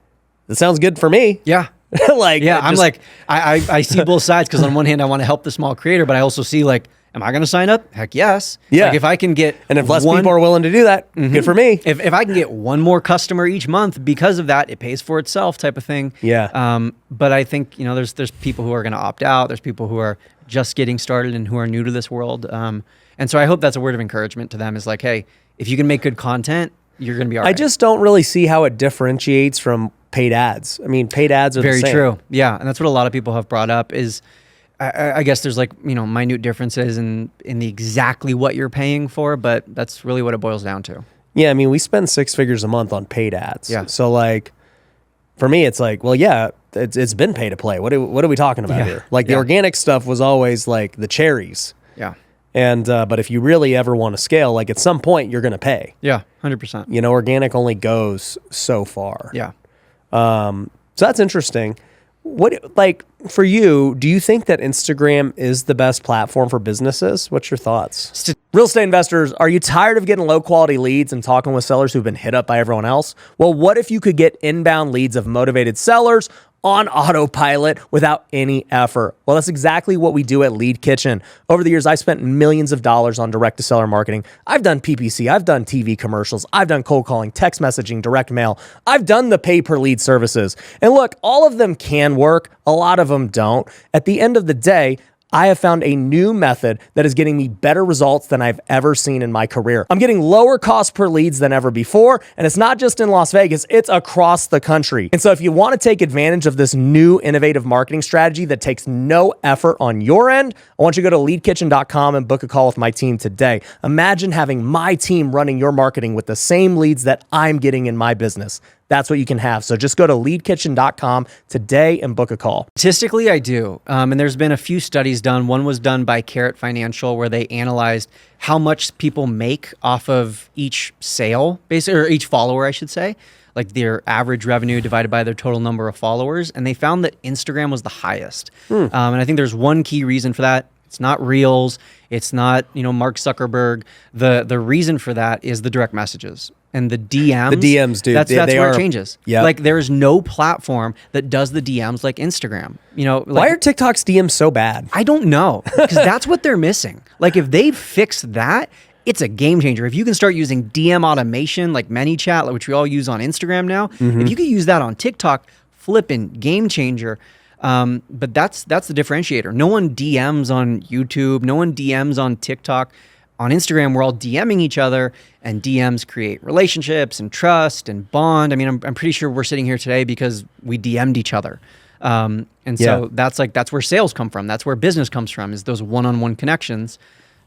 Speaker 1: that sounds good for me.
Speaker 2: Yeah.
Speaker 1: Like,
Speaker 2: yeah, I'm like, I see both sides, because on one hand, I want to help the small creator, but I also see like, Am I going to sign up? Heck yes.
Speaker 1: Yeah.
Speaker 2: Like if I can get
Speaker 1: And if less people are willing to do that, good for me.
Speaker 2: If I can get one more customer each month because of that, it pays for itself type of thing.
Speaker 1: Yeah.
Speaker 2: But I think, there's people who are going to opt out. There's people who are just getting started and who are new to this world. And so I hope that's a word of encouragement to them is like, hey, if you can make good content, you're going to be all right.
Speaker 1: I just don't really see how it differentiates from paid ads. I mean, paid ads are
Speaker 2: very
Speaker 1: the same.
Speaker 2: true. Yeah. And that's what a lot of people have brought up is, I guess there's like, minute differences in the exactly what you're paying for, but that's really what it boils down to.
Speaker 1: Yeah. I mean, we spend 6 figures a month on paid ads.
Speaker 2: Yeah.
Speaker 1: So like, for me, it's like, well, yeah, it's been pay to play. What are we talking about here? Like the organic stuff was always like the cherries.
Speaker 2: Yeah.
Speaker 1: And, but if you really ever want to scale, like at some point you're going to pay.
Speaker 2: Yeah. 100%.
Speaker 1: Organic only goes so far.
Speaker 2: Yeah.
Speaker 1: So that's interesting. What, like for you, do you think that Instagram is the best platform for businesses? What's your thoughts? Real estate investors, are you tired of getting low quality leads and talking with sellers who've been hit up by everyone else? Well, what if you could get inbound leads of motivated sellers on autopilot without any effort? Well, that's exactly what we do at Lead Kitchen. Over the years, I've spent millions of dollars on direct-to-seller marketing. I've done PPC, I've done TV commercials, I've done cold calling, text messaging, direct mail. I've done the pay-per-lead services. And look, all of them can work. A lot of them don't. At the end of the day, I have found a new method that is getting me better results than I've ever seen in my career. I'm getting lower cost per leads than ever before, and it's not just in Las Vegas, it's across the country. And so if you want to take advantage of this new innovative marketing strategy that takes no effort on your end, I want you to go to leadkitchen.com and book a call with my team today. Imagine having my team running your marketing with the same leads that I'm getting in my business. That's what you can have. So just go to leadkitchen.com today and book a call.
Speaker 2: Statistically, I do. And there's been a few studies done. One was done by Carrot Financial where they analyzed how much people make off of each sale, basically, or each follower, I should say, like their average revenue divided by their total number of followers. And they found that Instagram was the highest. And I think there's one key reason for that. It's not Reels. It's not, Mark Zuckerberg. The reason for that is the direct messages. And the DMs.
Speaker 1: The DMs, dude.
Speaker 2: That's where it changes.
Speaker 1: Yeah.
Speaker 2: Like there is no platform that does the DMs like Instagram.
Speaker 1: Why are TikTok's DMs so bad?
Speaker 2: I don't know. Because that's what they're missing. Like if they fix that, it's a game changer. If you can start using DM automation like ManyChat, which we all use on Instagram now, if you could use that on TikTok, flipping game changer. But that's the differentiator. No one DMs on YouTube. No one DMs on TikTok. On Instagram, we're all DMing each other, and DMs create relationships and trust and bond. I mean, I'm pretty sure we're sitting here today because we DM'd each other. So that's where sales come from. That's where business comes from, is those one-on-one connections.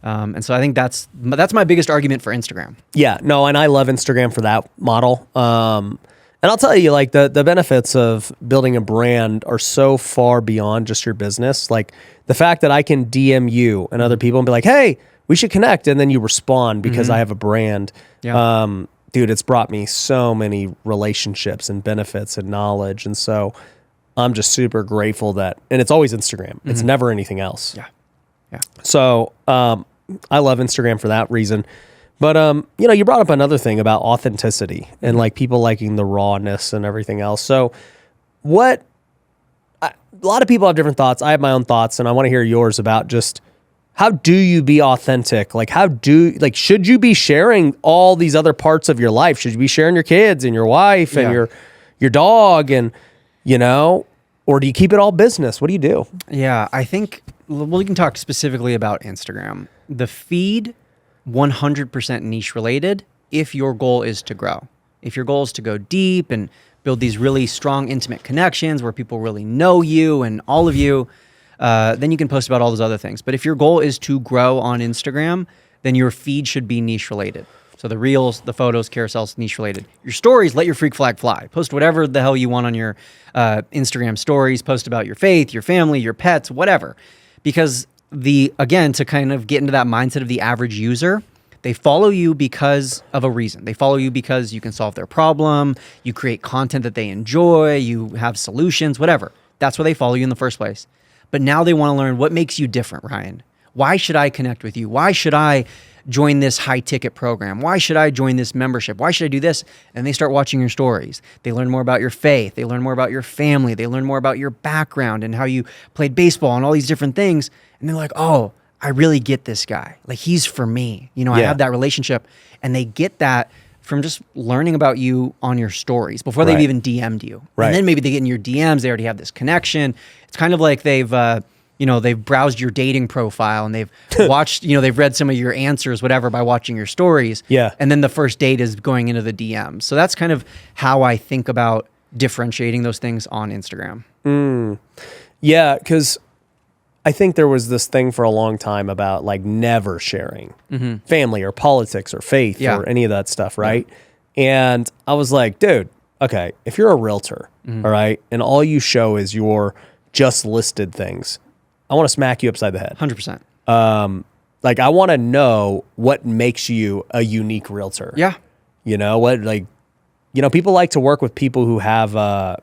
Speaker 2: And so I think that's my biggest argument for Instagram.
Speaker 1: Yeah, no, and I love Instagram for that model. And I'll tell you, like the benefits of building a brand are so far beyond just your business. Like the fact that I can DM you and other people and be like, hey, we should connect. And then you respond because I have a brand.
Speaker 2: Yeah.
Speaker 1: Dude, it's brought me so many relationships and benefits and knowledge. And so I'm just super grateful that, and it's always Instagram. It's never anything else.
Speaker 2: Yeah. Yeah.
Speaker 1: So I love Instagram for that reason. But, you brought up another thing about authenticity and like people liking the rawness and everything else. So a lot of people have different thoughts. I have my own thoughts, and I want to hear yours about just how do you be authentic? Like should you be sharing all these other parts of your life? Should you be sharing your kids and your wife and your dog and, or do you keep it all business? What do you do?
Speaker 2: Yeah, I think, we can talk specifically about Instagram. The feed, 100% niche related if your goal is to grow. If your goal is to go deep and build these really strong, intimate connections where people really know you and all of you, then you can post about all those other things. But if your goal is to grow on Instagram, then your feed should be niche related. So the reels, the photos, carousels, niche related. Your stories, let your freak flag fly. Post whatever the hell you want on your Instagram stories. Post about your faith, your family, your pets, whatever. Because to kind of get into that mindset of the average user, they follow you because of a reason. They follow you because you can solve their problem, you create content that they enjoy, you have solutions, whatever. That's why they follow you in the first place. But now they want to learn what makes you different, Ryan. Why should I connect with you? Why should I join this high ticket program? Why should I join this membership? Why should I do this? And they start watching your stories. They learn more about your faith. They learn more about your family. They learn more about your background and how you played baseball and all these different things. And they're like, oh, I really get this guy. Like, he's for me. You know, I
Speaker 1: Yeah.
Speaker 2: have that relationship. And they get that from just learning about you on your stories before they've
Speaker 1: Right.
Speaker 2: even DM'd you.
Speaker 1: Right.
Speaker 2: And then maybe they get in your DMs, they already have this connection. It's kind of like they've browsed your dating profile and they've watched, they've read some of your answers, whatever, by watching your stories.
Speaker 1: Yeah.
Speaker 2: And then the first date is going into the DMs. So that's kind of how I think about differentiating those things on Instagram.
Speaker 1: Yeah, because I think there was this thing for a long time about like never sharing family or politics or faith
Speaker 2: Yeah.
Speaker 1: or any of that stuff, right? And I was like, dude, okay, if you're a realtor, all right, and all you show is your just listed things, I want to smack you upside the head.
Speaker 2: 100%.
Speaker 1: Like, I want to know what makes you a unique realtor.
Speaker 2: Yeah.
Speaker 1: You know what? Like, people like to work with people who have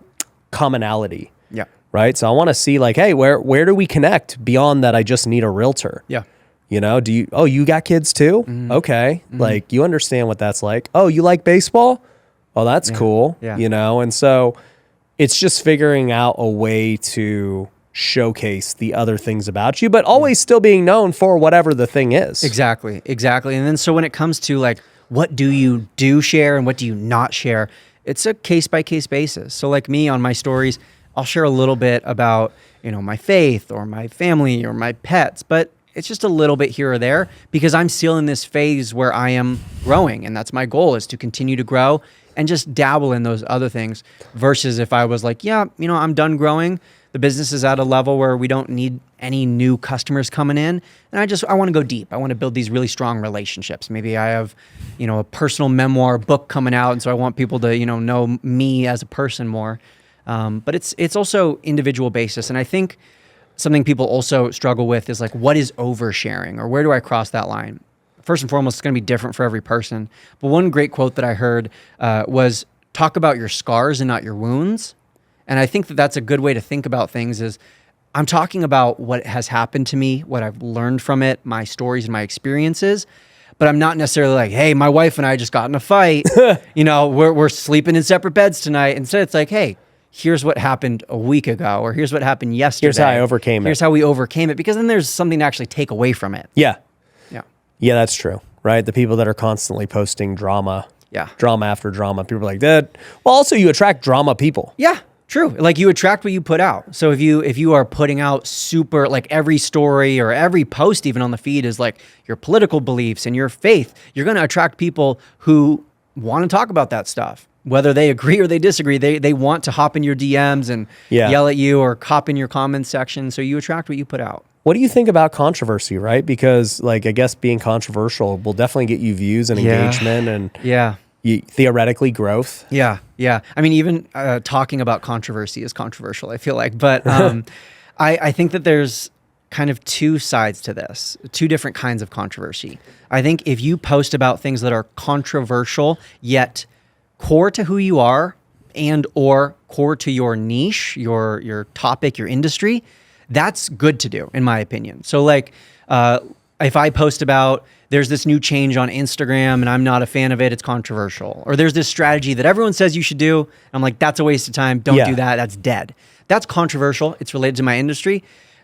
Speaker 1: commonality.
Speaker 2: Yeah.
Speaker 1: Right. So I want to see like, hey, where do we connect beyond that? I just need a realtor.
Speaker 2: Yeah.
Speaker 1: You got kids too? Okay. Like, you understand what that's like. Oh, you like baseball? Oh, that's cool.
Speaker 2: Yeah.
Speaker 1: And so it's just figuring out a way to showcase the other things about you, but always still being known for whatever the thing is.
Speaker 2: Exactly. And then so when it comes to like, what do you do share and what do you not share? It's a case by case basis. So like me on my stories, I'll share a little bit about, my faith or my family or my pets, but it's just a little bit here or there because I'm still in this phase where I am growing. And that's my goal, is to continue to grow and just dabble in those other things versus if I was like, I'm done growing. The business is at a level where we don't need any new customers coming in. And I want to go deep. I want to build these really strong relationships. Maybe I have, a personal memoir book coming out. And so I want people to, know me as a person more. But it's also individual basis. And I think something people also struggle with is like, what is oversharing, or where do I cross that line? First and foremost, it's going to be different for every person. But one great quote that I heard was, talk about your scars and not your wounds. And I think that that's a good way to think about things. Is I'm talking about what has happened to me, what I've learned from it, my stories and my experiences, but I'm not necessarily like, hey, my wife and I just got in a fight. We're sleeping in separate beds tonight. Instead, it's like, hey, here's what happened a week ago, or here's what happened yesterday.
Speaker 1: Here's how I overcame it.
Speaker 2: Here's how we overcame it, because then there's something to actually take away from it.
Speaker 1: Yeah.
Speaker 2: Yeah.
Speaker 1: Yeah, that's true. Right. The people that are constantly posting drama.
Speaker 2: Yeah.
Speaker 1: Drama after drama. People are like that. Well, also you attract drama people.
Speaker 2: Yeah. True. Like, you attract what you put out. So if you are putting out super, like, every story or every post even on the feed is like your political beliefs and your faith, you're going to attract people who want to talk about that stuff. Whether they agree or they disagree, they want to hop in your DMs and yell at you or hop in your comments section. So you attract what you put out.
Speaker 1: What do you think about controversy, right? Because like, I guess being controversial will definitely get you views and engagement and theoretically growth.
Speaker 2: Yeah. I mean, even talking about controversy is controversial, I feel like. But I think that there's kind of two sides to this, two different kinds of controversy. I think if you post about things that are controversial, yet core to who you are and or core to your niche, your topic, your industry, that's good to do, in my opinion. So like, if I post about there's this new change on Instagram and I'm not a fan of it, it's controversial. Or there's this strategy that everyone says you should do. I'm like, that's a waste of time. Don't do that. That's dead. That's controversial. It's related to my industry.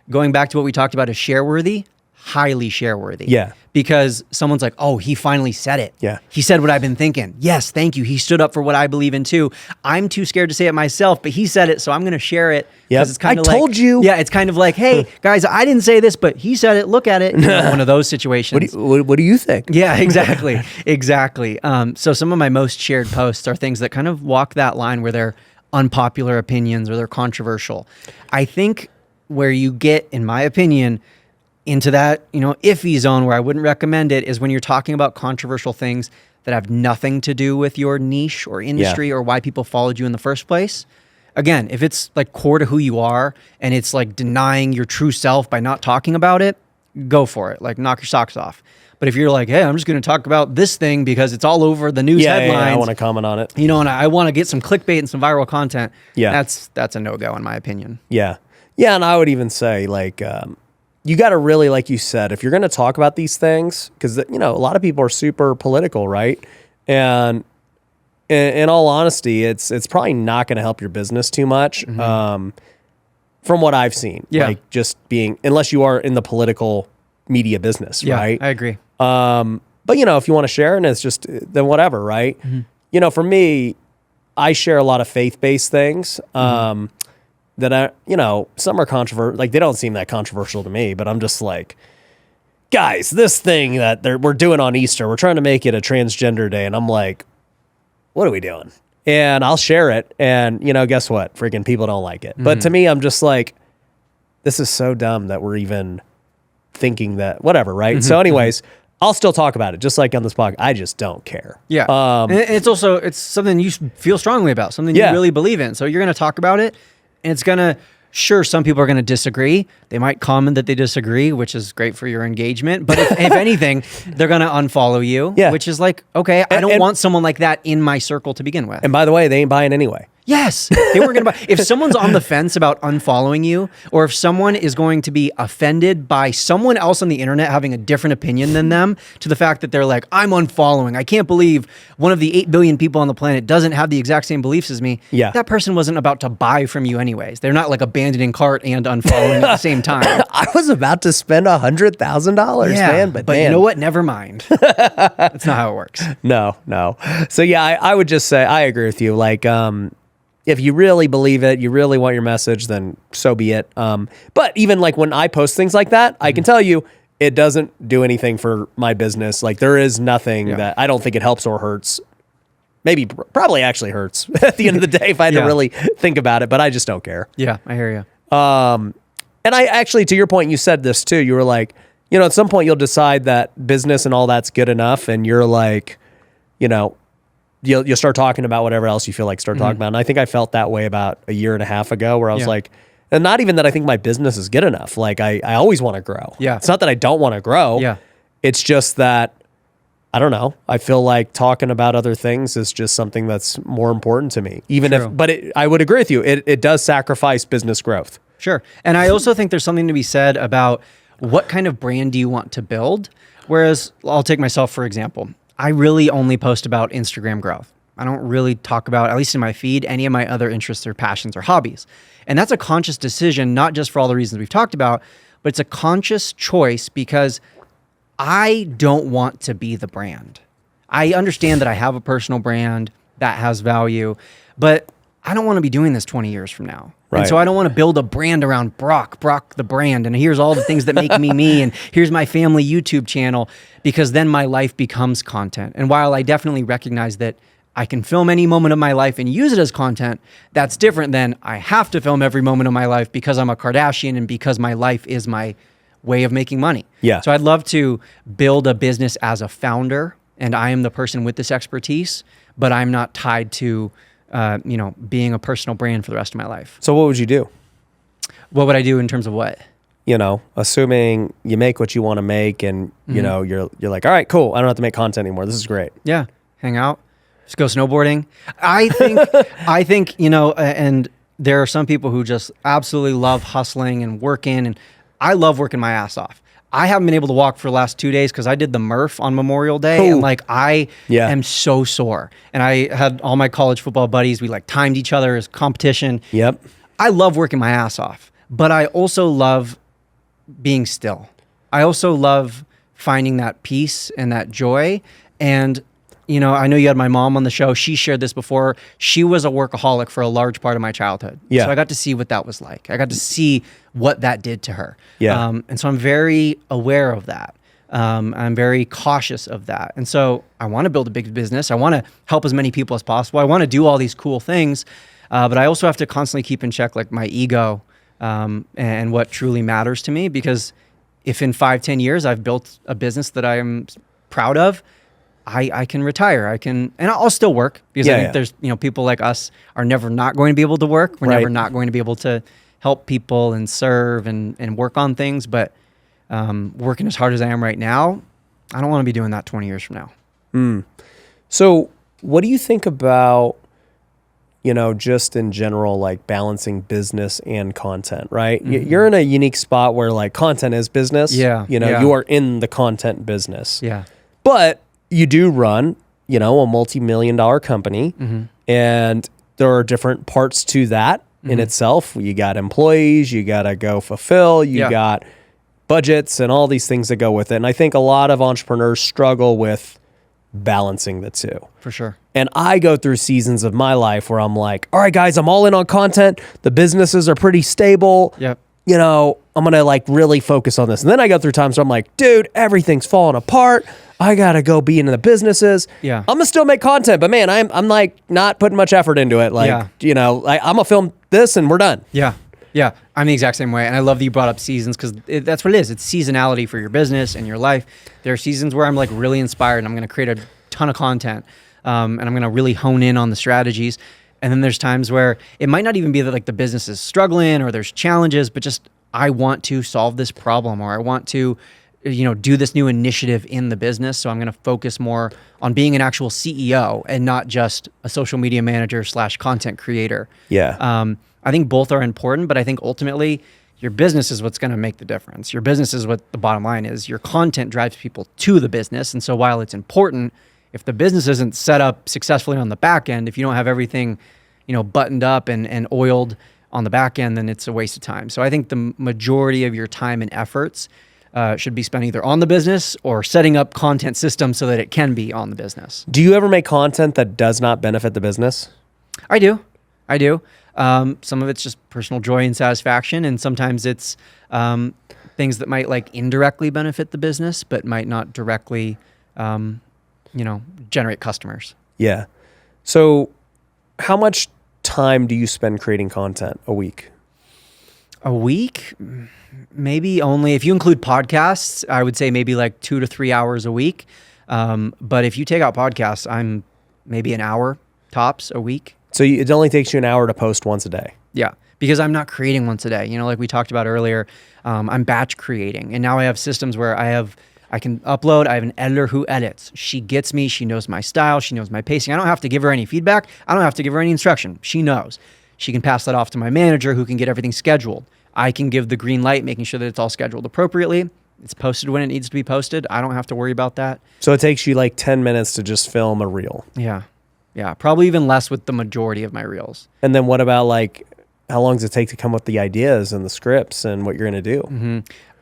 Speaker 2: Going back to what we talked about as share-worthy, highly share-worthy.
Speaker 1: Yeah.
Speaker 2: Because someone's like, oh, he finally said it.
Speaker 1: Yeah.
Speaker 2: He said what I've been thinking. Yes, thank you. He stood up for what I believe in too. I'm too scared to say it myself, but he said it, so I'm going to share it.
Speaker 1: Yeah.
Speaker 2: It's kind of
Speaker 1: I told you.
Speaker 2: Yeah, it's kind of like, hey, guys, I didn't say this, but he said it. Look at it. One of those situations.
Speaker 1: What do you think?
Speaker 2: Yeah, exactly. Exactly. So some of my most shared posts are things that kind of walk that line where they're unpopular opinions or they're controversial. I think where you get, in my opinion, into that, iffy zone where I wouldn't recommend it is when you're talking about controversial things that have nothing to do with your niche or industry or why people followed you in the first place. Again, if it's like core to who you are and it's like denying your true self by not talking about it, go for it. Like, knock your socks off. But if you're like, hey, I'm just going to talk about this thing because it's all over the news headlines.
Speaker 1: Yeah, I want to comment on it.
Speaker 2: And I want to get some clickbait and some viral content.
Speaker 1: Yeah.
Speaker 2: That's a no-go in my opinion.
Speaker 1: Yeah. Yeah, and I would even say like, you got to really, like you said, if you're going to talk about these things, because, a lot of people are super political, right? And in all honesty, it's probably not going to help your business too much from what I've seen.
Speaker 2: Yeah.
Speaker 1: Like just being, unless you are in the political media business,
Speaker 2: Yeah,
Speaker 1: right?
Speaker 2: I agree.
Speaker 1: But if you want to share and it's just, then whatever, right? For me, I share a lot of faith-based things. That some are controversial. Like, they don't seem that controversial to me, but I'm just like, guys, this thing that we're doing on Easter, we're trying to make it a transgender day. And I'm like, what are we doing? And I'll share it. And, guess what? Freaking people don't like it. But to me, I'm just like, this is so dumb that we're even thinking that, whatever, right? So anyways, I'll still talk about it, just like on this podcast. I just don't care.
Speaker 2: Yeah. And it's something you feel strongly about, something you really believe in. So you're going to talk about it, and it's going to, sure, some people are going to disagree. They might comment that they disagree, which is great for your engagement. But if anything, they're going to unfollow you, which is like, okay, I don't want someone like that in my circle to begin with.
Speaker 1: And by the way, they ain't buying anyway.
Speaker 2: Yes, they weren't going to buy. If someone's on the fence about unfollowing you, or if someone is going to be offended by someone else on the internet having a different opinion than them, to the fact that they're like, I'm unfollowing, I can't believe one of the 8 billion people on the planet doesn't have the exact same beliefs as me.
Speaker 1: Yeah.
Speaker 2: That person wasn't about to buy from you anyways. They're not like abandoning cart and unfollowing at the same time.
Speaker 1: I was about to spend $100,000, man. But
Speaker 2: you know what? Never mind. That's not how it works.
Speaker 1: No. So yeah, I would just say, I agree with you. Like, if you really believe it, you really want your message, then so be it. But even like when I post things like that, I can tell you it doesn't do anything for my business. Like, there is nothing that I don't think it helps or hurts. Maybe probably actually hurts at the end of the day if I had to really think about it, but I just don't care.
Speaker 2: Yeah, I hear you.
Speaker 1: And I actually, to your point, you said this too. You were like, at some point you'll decide that business and all that's good enough, and you're like, you'll start talking about whatever else you feel like start talking about. And I think I felt that way about a year and a half ago, where I was like, and not even that I think my business is good enough. Like, I always want to grow.
Speaker 2: Yeah.
Speaker 1: It's not that I don't want to grow.
Speaker 2: Yeah.
Speaker 1: It's just that, I don't know. I feel like talking about other things is just something that's more important to me. I would agree with you. It does sacrifice business growth.
Speaker 2: Sure. And I also think there's something to be said about what kind of brand do you want to build? Whereas, I'll take myself for example. I really only post about Instagram growth. I don't really talk about, at least in my feed, any of my other interests or passions or hobbies. And that's a conscious decision, not just for all the reasons we've talked about, but it's a conscious choice because I don't want to be the brand. I understand that I have a personal brand that has value, but I don't want to be doing this 20 years from now.
Speaker 1: Right.
Speaker 2: And so I don't want to build a brand around Brock the brand, and here's all the things that make me, and here's my family YouTube channel, because then my life becomes content. And while I definitely recognize that I can film any moment of my life and use it as content, that's different than I have to film every moment of my life because I'm a Kardashian and because my life is my way of making money.
Speaker 1: Yeah.
Speaker 2: So I'd love to build a business as a founder, and I am the person with this expertise, but I'm not tied to being a personal brand for the rest of my life.
Speaker 1: So what would you do?
Speaker 2: What would I do in terms of what?
Speaker 1: Assuming you make what you want to make, and you're like, all right, cool, I don't have to make content anymore. This is great.
Speaker 2: Yeah. Hang out, just go snowboarding. I think, and there are some people who just absolutely love hustling and working, and I love working my ass off. I haven't been able to walk for the last 2 days because I did the Murph on Memorial Day.
Speaker 1: Ooh.
Speaker 2: And I am so sore. And I had all my college football buddies. We timed each other as competition.
Speaker 1: Yep. I
Speaker 2: love working my ass off, but I also love being still. I also love finding that peace and that joy. And, I know you had my mom on the show. She shared this before. She was a workaholic for a large part of my childhood.
Speaker 1: Yeah.
Speaker 2: So I got to see what that was like. I got to see what that did to her.
Speaker 1: Yeah.
Speaker 2: And so I'm very aware of that. I'm very cautious of that. And so I want to build a big business. I want to help as many people as possible. I want to do all these cool things. But I also have to constantly keep in check my ego and what truly matters to me. Because if in 5-10 years I've built a business that I am proud of, I can retire. And I'll still work, because I think there's, people like us are never not going to be able to work. We're never not going to be able to help people and serve and work on things. But working as hard as I am right now, I don't want to be doing that 20 years from now.
Speaker 1: So what do you think about, just in general, balancing business and content, right? Mm-hmm. You're in a unique spot where content is business.
Speaker 2: Yeah.
Speaker 1: You are in the content business.
Speaker 2: Yeah.
Speaker 1: But you do run, a multi-million-dollar company, and there are different parts to that in itself. You got employees, you got to go fulfill, you got budgets and all these things that go with it. And I think a lot of entrepreneurs struggle with balancing the two.
Speaker 2: For sure.
Speaker 1: And I go through seasons of my life where I'm like, all right, guys, I'm all in on content. The businesses are pretty stable.
Speaker 2: Yep.
Speaker 1: You know, I'm going to like really focus on this. And then I go through times where I'm like, dude, everything's falling apart. I got to go be in the businesses.
Speaker 2: Yeah.
Speaker 1: I'm going to still make content, but man, I'm like not putting much effort into it. Like, you know, I'm going to film this and we're done.
Speaker 2: Yeah. Yeah. I'm the exact same way. And I love that you brought up seasons because that's what it is. It's seasonality for your business and your life. There are seasons where I'm like really inspired and I'm going to create a ton of content. And I'm going to really hone in on the strategies. And then there's times where it might not even be that like the business is struggling or there's challenges, but just I want to solve this problem or I want to, you know, do this new initiative in the business. So I'm going to focus more on being an actual CEO and not just a social media manager / content creator.
Speaker 1: Yeah.
Speaker 2: I think both are important, but I think ultimately your business is what's going to make the difference. Your business is what the bottom line is. Your content drives people to the business. And so while it's important, if the business isn't set up successfully on the back end, if you don't have everything, you know, buttoned up and oiled on the back end, then it's a waste of time. So I think the majority of your time and efforts should be spent either on the business or setting up content systems so that it can be on the business.
Speaker 1: Do you ever make content that does not benefit the business?
Speaker 2: I do. Some of it's just personal joy and satisfaction, and sometimes it's things that might like indirectly benefit the business, but might not directly, you know, generate customers.
Speaker 1: Yeah. So how much time do you spend creating content a week?
Speaker 2: A week? Maybe only, if you include podcasts, I would say maybe like 2 to 3 hours a week. But if you take out podcasts, I'm maybe an hour tops a week.
Speaker 1: So it only takes you an hour to post once a day.
Speaker 2: Yeah, because I'm not creating once a day. You know, like we talked about earlier, I'm batch creating. And now I have systems where I can upload. I have an editor who edits. She gets me. She knows my style. She knows my pacing. I don't have to give her any feedback. I don't have to give her any instruction. She knows. She can pass that off to my manager who can get everything scheduled. I can give the green light, making sure that it's all scheduled appropriately. It's posted when it needs to be posted. I don't have to worry about that.
Speaker 1: So it takes you like 10 minutes to just film a reel.
Speaker 2: Yeah. Yeah. Probably even less with the majority of my reels.
Speaker 1: And then what about like, how long does it take to come up with the ideas and the scripts and what you're going to do?
Speaker 2: Mm-hmm.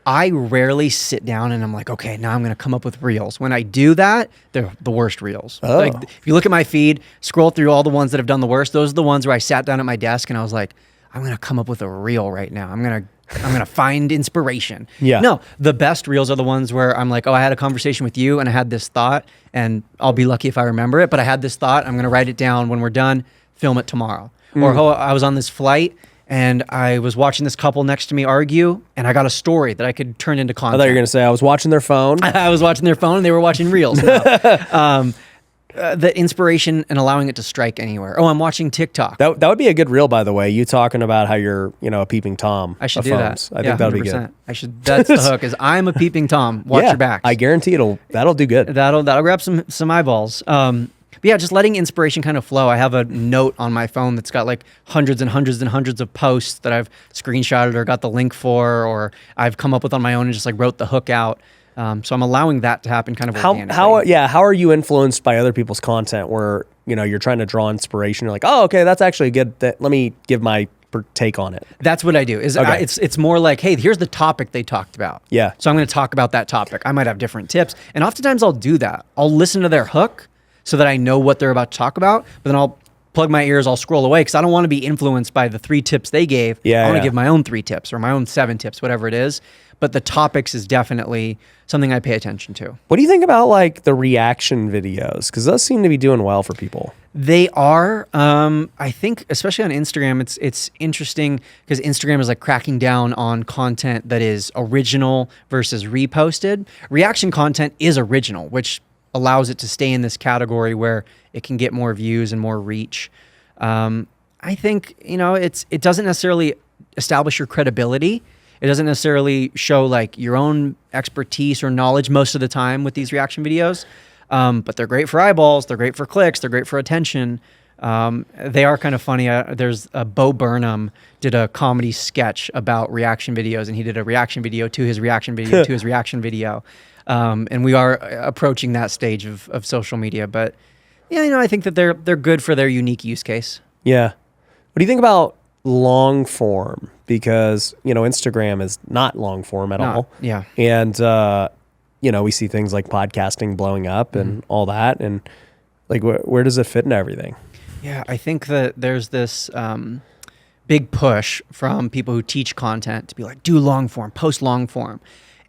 Speaker 2: I rarely sit down and I'm like, okay, now I'm going to come up with reels. When I do that, they're the worst reels.
Speaker 1: Oh.
Speaker 2: Like if you look at my feed, scroll through all the ones that have done the worst, those are the ones where I sat down at my desk and I was like, I'm going to come up with a reel right now. I'm going to find inspiration.
Speaker 1: Yeah.
Speaker 2: No, the best reels are the ones where I'm like, oh, I had a conversation with you and I had this thought and I'll be lucky if I remember it, but I had this thought. I'm going to write it down when we're done, film it tomorrow. Or oh, I was on this flight and I was watching this couple next to me argue and I got a story that I could turn into content.
Speaker 1: I thought you were going to say I was watching their phone.
Speaker 2: I was watching their phone and they were watching reels. No. The inspiration and allowing it to strike anywhere. Oh, I'm watching TikTok.
Speaker 1: That would be a good reel, by the way. You talking about how you're, you know, a peeping Tom.
Speaker 2: I should
Speaker 1: of
Speaker 2: do
Speaker 1: phones.
Speaker 2: that.
Speaker 1: I think that would be good.
Speaker 2: I should. That's the hook. Is I'm a peeping Tom. Watch your backs.
Speaker 1: I guarantee that'll do good.
Speaker 2: That'll grab some eyeballs. But yeah, just letting inspiration kind of flow. I have a note on my phone that's got like hundreds and hundreds and hundreds of posts that I've screenshotted or got the link for, or I've come up with on my own and just like wrote the hook out. So I'm allowing that to happen kind of organically.
Speaker 1: How are you influenced by other people's content where, you know, you're trying to draw inspiration? You're like, oh, okay, that's actually good. Let me give my take on it.
Speaker 2: That's what I do. It's more like, hey, here's the topic they talked about.
Speaker 1: Yeah.
Speaker 2: So I'm going to talk about that topic. I might have different tips. And oftentimes I'll do that. I'll listen to their hook so that I know what they're about to talk about, but then I'll plug my ears, I'll scroll away because I don't want to be influenced by the 3 tips they gave. I want to give my own 3 tips or my own 7 tips, whatever it is. But the topics is definitely something I pay attention to.
Speaker 1: What do you think about like the reaction videos? Because those seem to be doing well for people.
Speaker 2: They are. I think, especially on Instagram, it's interesting because Instagram is like cracking down on content that is original versus reposted. Reaction content is original, which allows it to stay in this category where it can get more views and more reach. I think, you know, it doesn't necessarily establish your credibility. It doesn't necessarily show like your own expertise or knowledge most of the time with these reaction videos. But they're great for eyeballs. They're great for clicks. They're great for attention. They are kind of funny. There's Bo Burnham did a comedy sketch about reaction videos, and he did a reaction video to his reaction video to his reaction video. And we are approaching that stage of social media. But yeah, you know, I think that they're good for their unique use case.
Speaker 1: Yeah. What do you think about long form because, Instagram is not long form at all.
Speaker 2: Yeah.
Speaker 1: And, we see things like podcasting blowing up and all that. And like, where does it fit into everything?
Speaker 2: Yeah, I think that there's this big push from people who teach content to be like, do long form, post long form.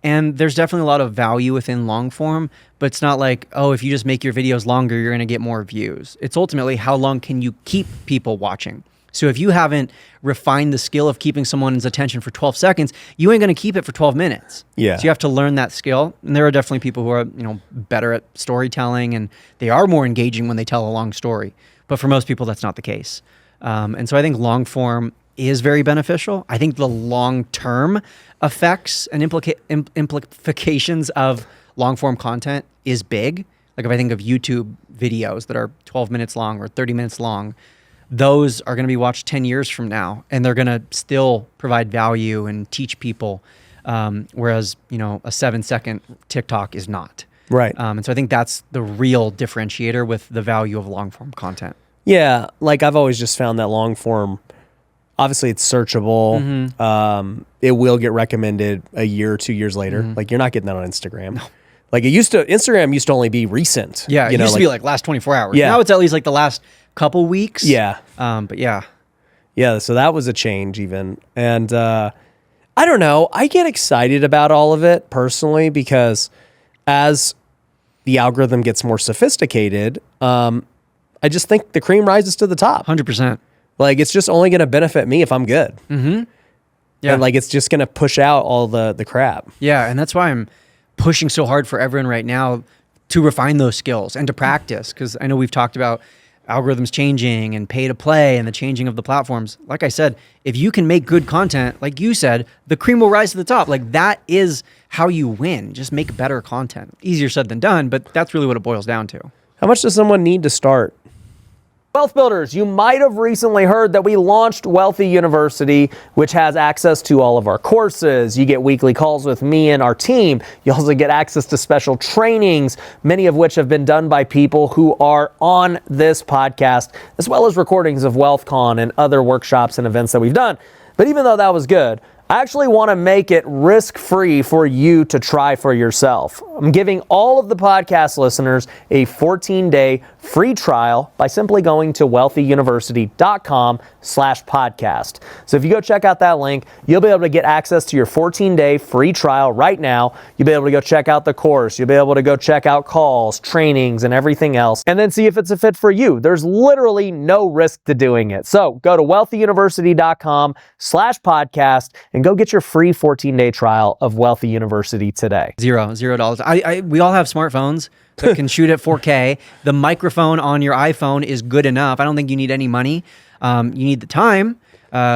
Speaker 2: And there's definitely a lot of value within long form, but it's not like, oh, if you just make your videos longer, you're going to get more views. It's ultimately how long can you keep people watching? So if you haven't refined the skill of keeping someone's attention for 12 seconds, you ain't going to keep it for 12 minutes.
Speaker 1: Yeah.
Speaker 2: So you have to learn that skill. And there are definitely people who are, better at storytelling and they are more engaging when they tell a long story. But for most people, that's not the case. And so I think long form is very beneficial. I think the long-term effects and implications of long-form content is big. Like if I think of YouTube videos that are 12 minutes long or 30 minutes long, those are going to be watched 10 years from now, and they're going to still provide value and teach people, whereas, a 7-second TikTok is not.
Speaker 1: Right.
Speaker 2: And so I think that's the real differentiator with the value of long-form content.
Speaker 1: Yeah. Like I've always just found that long form, obviously it's searchable. It will get recommended a year or 2 years later. Like you're not getting that on Instagram. No. Like Instagram used to only be recent.
Speaker 2: Yeah. It used to be like last 24 hours.
Speaker 1: Yeah.
Speaker 2: Now it's at least like the last couple weeks.
Speaker 1: Yeah.
Speaker 2: But yeah.
Speaker 1: Yeah. So that was a change even. And, I don't know. I get excited about all of it personally because as the algorithm gets more sophisticated, I just think the cream rises to the top.
Speaker 2: 100%.
Speaker 1: Like it's just only going to benefit me if I'm good.
Speaker 2: Yeah.
Speaker 1: And like it's just going to push out all the crap.
Speaker 2: Yeah, and that's why I'm pushing so hard for everyone right now to refine those skills and to practice, because I know we've talked about algorithms changing and pay to play and the changing of the platforms. Like I said, if you can make good content, like you said, the cream will rise to the top. Like that is how you win. Just make better content. Easier said than done, but that's really what it boils down to.
Speaker 1: How much does someone need to start? Wealth Builders, you might have recently heard that we launched Wealthy University, which has access to all of our courses. You get weekly calls with me and our team. You also get access to special trainings, many of which have been done by people who are on this podcast, as well as recordings of WealthCon and other workshops and events that we've done. But even though that was good, I actually want to make it risk-free for you to try for yourself. I'm giving all of the podcast listeners a 14-day free trial by simply going to wealthyuniversity.com/podcast. So if you go check out that link, you'll be able to get access to your 14-day free trial right now. You'll be able to go check out the course. You'll be able to go check out calls, trainings, and everything else, and then see if it's a fit for you. There's literally no risk to doing it. So go to wealthyuniversity.com/podcast and go get your free 14-day trial of Wealthy University today.
Speaker 2: $0. We all have smartphones that can shoot at 4K. The microphone on your iPhone is good enough. I don't think you need any money. You need the time,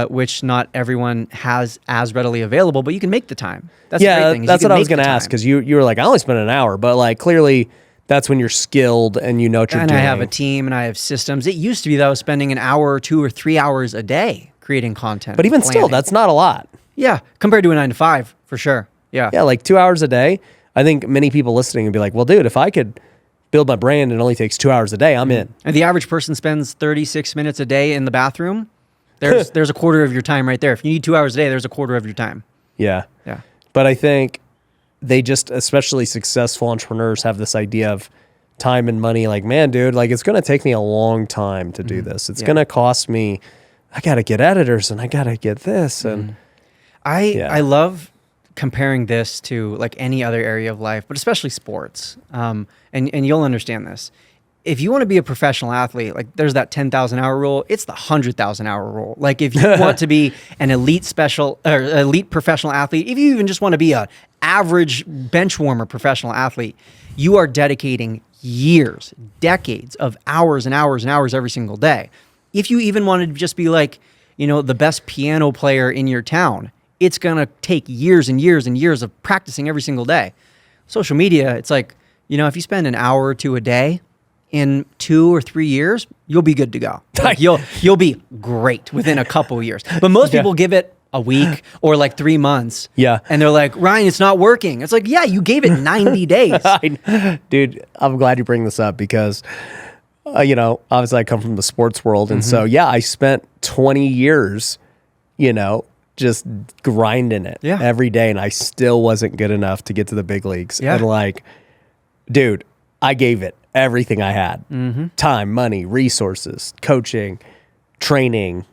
Speaker 2: which not everyone has as readily available, but you can make the time. That's the great thing.
Speaker 1: That's what I was going to ask, because you were like, I only spent an hour, but like clearly that's when you're skilled and you know what you're doing.
Speaker 2: And I have a team and I have systems. It used to be that I was spending an hour or 2 or 3 hours a day creating content.
Speaker 1: But even still, that's not a lot.
Speaker 2: Yeah, compared to a 9 to 5, for sure. Yeah.
Speaker 1: Yeah, like 2 hours a day. I think many people listening would be like, well, dude, if I could build my brand and it only takes 2 hours a day, I'm in.
Speaker 2: And the average person spends 36 minutes a day in the bathroom. There's a quarter of your time right there. If you need 2 hours a day, there's a quarter of your time.
Speaker 1: Yeah.
Speaker 2: Yeah.
Speaker 1: But I think they just, especially successful entrepreneurs, have this idea of time and money. Like, man, dude, like it's going to take me a long time to do this. It's going to cost me, I got to get editors and I got to get this. And
Speaker 2: I love comparing this to like any other area of life, but especially sports. And you'll understand this. If you want to be a professional athlete, like there's that 10,000 hour rule, it's the 100,000 hour rule. Like if you want to be an elite professional athlete, if you even just want to be a average bench warmer professional athlete, you are dedicating years, decades of hours and hours and hours every single day. If you even wanted to just be like, the best piano player in your town, it's going to take years and years and years of practicing every single day. Social media, it's like, if you spend an hour or two a day, in 2 or 3 years, you'll be good to go. Like you'll be great within a couple years. But most people give it a week or like 3 months.
Speaker 1: Yeah.
Speaker 2: And they're like, Ryan, it's not working. It's like, yeah, you gave it 90 days.
Speaker 1: Dude, I'm glad you bring this up because, obviously I come from the sports world. And so, I spent 20 years just grinding it every day. And I still wasn't good enough to get to the big leagues.
Speaker 2: Yeah.
Speaker 1: And like, dude, I gave it everything I had. Time, money, resources, coaching, training,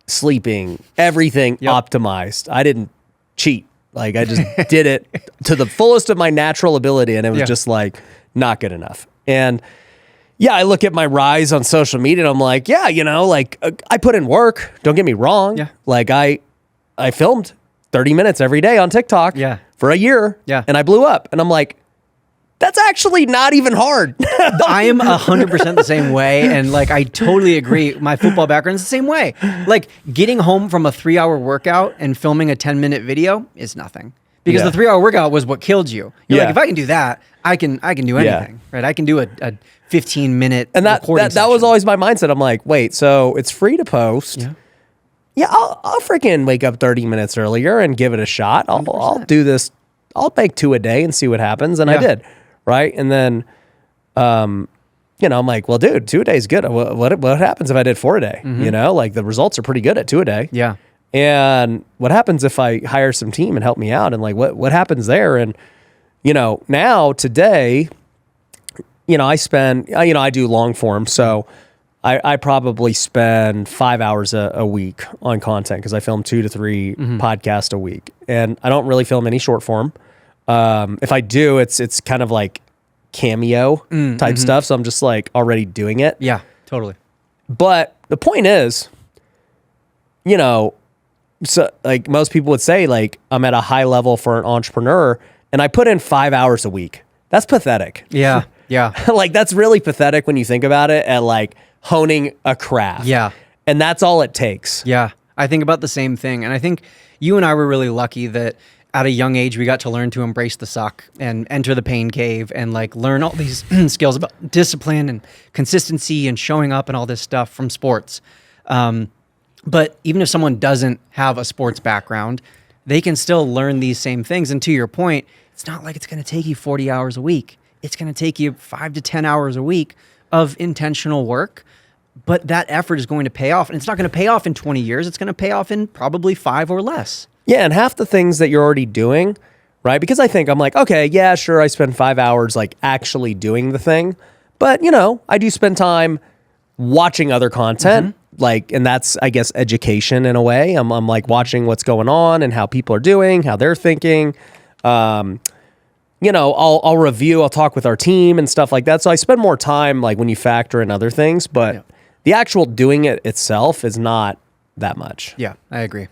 Speaker 1: sleeping, everything optimized. I didn't cheat. Like I just did it to the fullest of my natural ability. And it was just like not good enough. And yeah, I look at my rise on social media and I'm like, yeah, like I put in work. Don't get me wrong.
Speaker 2: Yeah.
Speaker 1: Like I filmed 30 minutes every day on TikTok for a year.
Speaker 2: Yeah.
Speaker 1: And I blew up. And I'm like, that's actually not even hard.
Speaker 2: I am 100% the same way. And like, I totally agree. My football background is the same way. Like getting home from a 3-hour workout and filming a 10-minute video is nothing. Because the 3-hour workout was what killed you. You're like, if I can do that, I can do anything, right? I can do a 15-minute
Speaker 1: and that
Speaker 2: recording
Speaker 1: was always my mindset. I'm like, wait, so it's free to post. Yeah, I'll freaking wake up 30 minutes earlier and give it a shot. I'll do this. I'll make 2 a day and see what happens. And I did. Right. And then, I'm like, well, dude, 2 a day is good. What happens if I did 4 a day? Like the results are pretty good at 2 a day.
Speaker 2: Yeah.
Speaker 1: And what happens if I hire some team and help me out? And like, what happens there? And, now today, I spend, I do long form. So I probably spend 5 hours a week on content because I film 2 to 3 podcasts a week. And I don't really film any short form. If I do, it's kind of like cameo type stuff. So I'm just like already doing it.
Speaker 2: Yeah, totally.
Speaker 1: But the point is, so like most people would say, like I'm at a high level for an entrepreneur and I put in 5 hours a week. That's pathetic.
Speaker 2: Yeah. Yeah.
Speaker 1: Like that's really pathetic when you think about it at like honing a craft.
Speaker 2: Yeah.
Speaker 1: And that's all it takes.
Speaker 2: Yeah. I think about the same thing. And I think you and I were really lucky that at a young age, we got to learn to embrace the suck and enter the pain cave and like learn all these skills about discipline and consistency and showing up and all this stuff from sports. But even if someone doesn't have a sports background, they can still learn these same things. And to your point, it's not like it's going to take you 40 hours a week. It's going to take you 5 to 10 hours a week of intentional work. But that effort is going to pay off. And it's not going to pay off in 20 years. It's going to pay off in probably 5 or less.
Speaker 1: Yeah, and half the things that you're already doing, right? Because I'm like, okay, yeah, sure, I spend 5 hours like actually doing the thing. But, I do spend time watching other content, like, and that's, I guess, education in a way. I'm like watching what's going on and how people are doing, how they're thinking. I'll review, I'll talk with our team and stuff like that. So I spend more time like when you factor in other things, but the actual doing it itself is not that much.
Speaker 2: Yeah, I agree.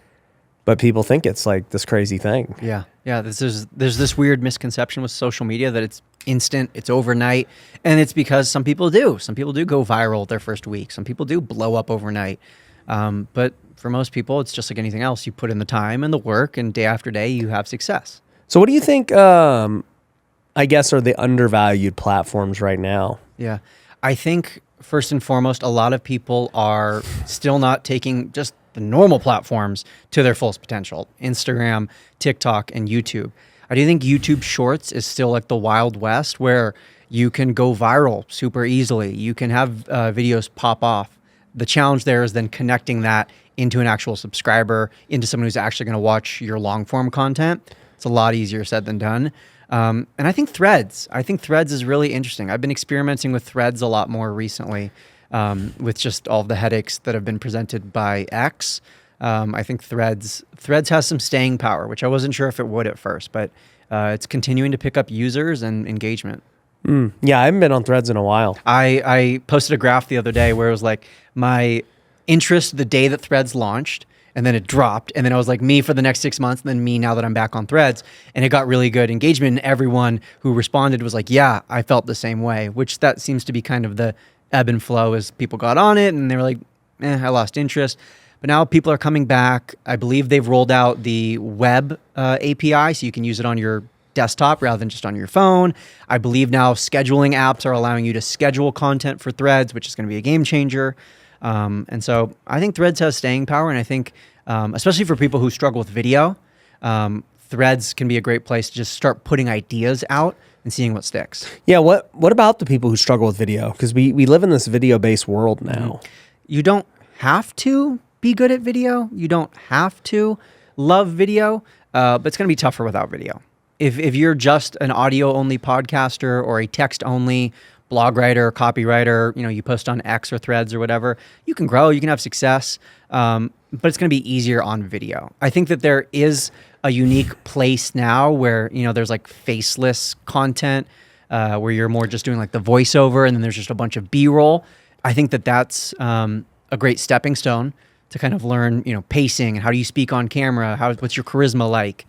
Speaker 1: But people think it's like this crazy thing.
Speaker 2: Yeah. Yeah. There's this weird misconception with social media that it's instant, it's overnight. And it's because some people do. Some people do go viral their first week. Some people do blow up overnight. But for most people, it's just like anything else. You put in the time and the work, and day after day, you have success.
Speaker 1: So what do you think, I guess, are the undervalued platforms right now?
Speaker 2: Yeah. I think first and foremost, a lot of people are still not taking just the normal platforms to their fullest potential. Instagram, TikTok, and YouTube. I do think YouTube Shorts is still like the Wild West where you can go viral super easily. You can have videos pop off. The challenge there is then connecting that into an actual subscriber, into someone who's actually going to watch your long form content. It's a lot easier said than done. And I think Threads is really interesting. I've been experimenting with Threads a lot more recently. With just all the headaches that have been presented by X. I think Threads has some staying power, which I wasn't sure if it would at first, but it's continuing to pick up users and engagement.
Speaker 1: Yeah, I haven't been on Threads in a while.
Speaker 2: I posted a graph the other day where it was like my interest the day that Threads launched, and then it dropped, and then I was like me for the next 6 months, and then me now that I'm back on Threads, and it got really good engagement, and everyone who responded was like, yeah, I felt the same way, which that seems to be kind of the ebb and flow as people got on it and they were like, I lost interest. But now people are coming back. I believe they've rolled out the web API so you can use it on your desktop rather than just on your phone. I believe now scheduling apps are allowing you to schedule content for Threads, which is going to be a game changer. And so I think Threads has staying power. And I think, especially for people who struggle with video, Threads can be a great place to just start putting ideas out and seeing what sticks.
Speaker 1: Yeah, what about the people who struggle with video? Because we live in this video-based world now.
Speaker 2: You don't have to, be good at video. You don't have to love video, but it's going to be tougher without video. If you're just an audio only podcaster or a text only blog writer, copywriter, you post on X or Threads or whatever, you can grow, you can have success, but it's going to be easier on video. I think that there is a unique place now where, there's like faceless content, where you're more just doing like the voiceover and then there's just a bunch of B-roll. I think that that's a great stepping stone to kind of learn, pacing and how do you speak on camera, what's your charisma like,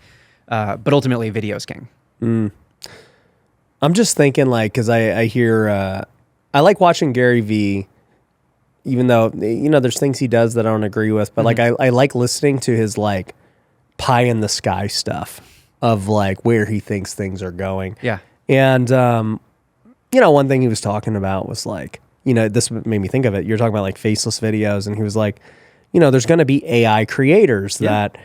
Speaker 2: but ultimately video is king.
Speaker 1: I'm just thinking because I hear, I like watching Gary Vee, even though, there's things he does that I don't agree with, but I like listening to his pie in the sky stuff of where he thinks things are going.
Speaker 2: Yeah.
Speaker 1: And, one thing he was talking about was this made me think of it. You're talking about faceless videos, and he was there's going to be AI creators that,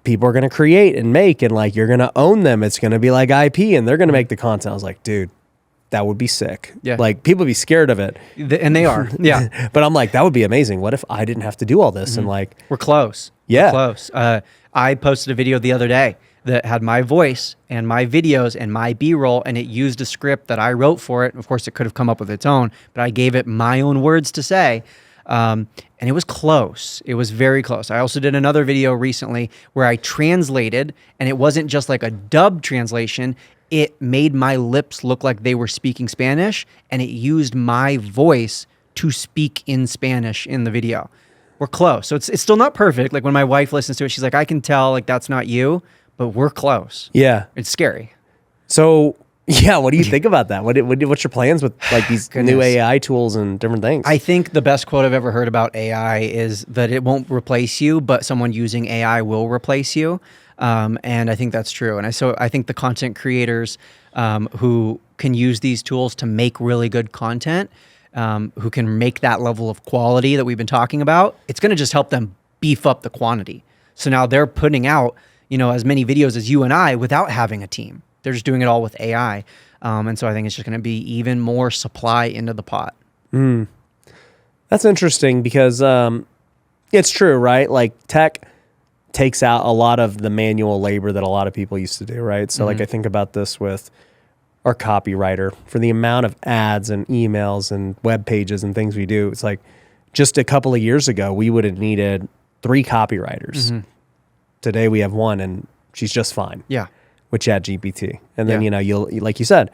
Speaker 1: people are going to create and make, and you're going to own them. It's going to be like IP, and they're going to make the content. I was like, dude, that would be sick.
Speaker 2: Yeah.
Speaker 1: People be scared of it.
Speaker 2: And they are. Yeah.
Speaker 1: But I'm that would be amazing. What if I didn't have to do all this? And
Speaker 2: we're close.
Speaker 1: Yeah.
Speaker 2: We're close. I posted a video the other day that had my voice and my videos and my B-roll, and it used a script that I wrote for it. Of course, it could have come up with its own, but I gave it my own words to say. And it was close. It was very close. I also did another video recently where I translated, and it wasn't just like a dub translation. It made my lips look like they were speaking Spanish, and it used my voice to speak in Spanish in the video. We're close. So it's still not perfect. When my wife listens to it, she's like, I can tell that's not you, but we're close.
Speaker 1: Yeah.
Speaker 2: It's scary.
Speaker 1: So yeah, what do you think about that? What's your plans with these new AI tools and different things?
Speaker 2: I think the best quote I've ever heard about AI is that it won't replace you, but someone using AI will replace you. And I think that's true. And I think the content creators who can use these tools to make really good content, who can make that level of quality that we've been talking about, it's going to just help them beef up the quantity. So now they're putting out, as many videos as you and I without having a team. They're just doing it all with AI. And so I think it's just going to be even more supply into the pot.
Speaker 1: That's interesting because it's true, right? Tech takes out a lot of the manual labor that a lot of people used to do, right? So I think about this with our copywriter for the amount of ads and emails and web pages and things we do. It's just a couple of years ago, we would have needed 3 copywriters. Today we have 1, and she's just fine.
Speaker 2: Yeah.
Speaker 1: With ChatGPT. And then, you'll, like you said,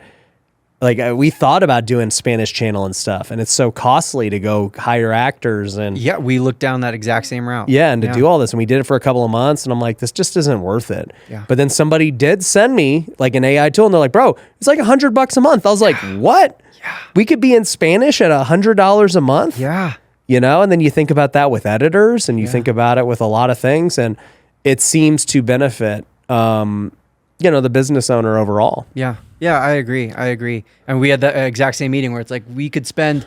Speaker 1: we thought about doing Spanish channel and stuff, and it's so costly to go hire actors. And
Speaker 2: yeah, we looked down that exact same route.
Speaker 1: Yeah, and to do all this, and we did it for a couple of months, and I'm like, this just isn't worth it.
Speaker 2: Yeah.
Speaker 1: But then somebody did send me an AI tool, and they're like, bro, it's $100 a month. I was like, what?
Speaker 2: Yeah.
Speaker 1: We could be in Spanish at $100 a month?
Speaker 2: Yeah.
Speaker 1: And then you think about that with editors, and you think about it with a lot of things, and it seems to benefit the business owner overall.
Speaker 2: Yeah. Yeah, I agree. And we had the exact same meeting where it's we could spend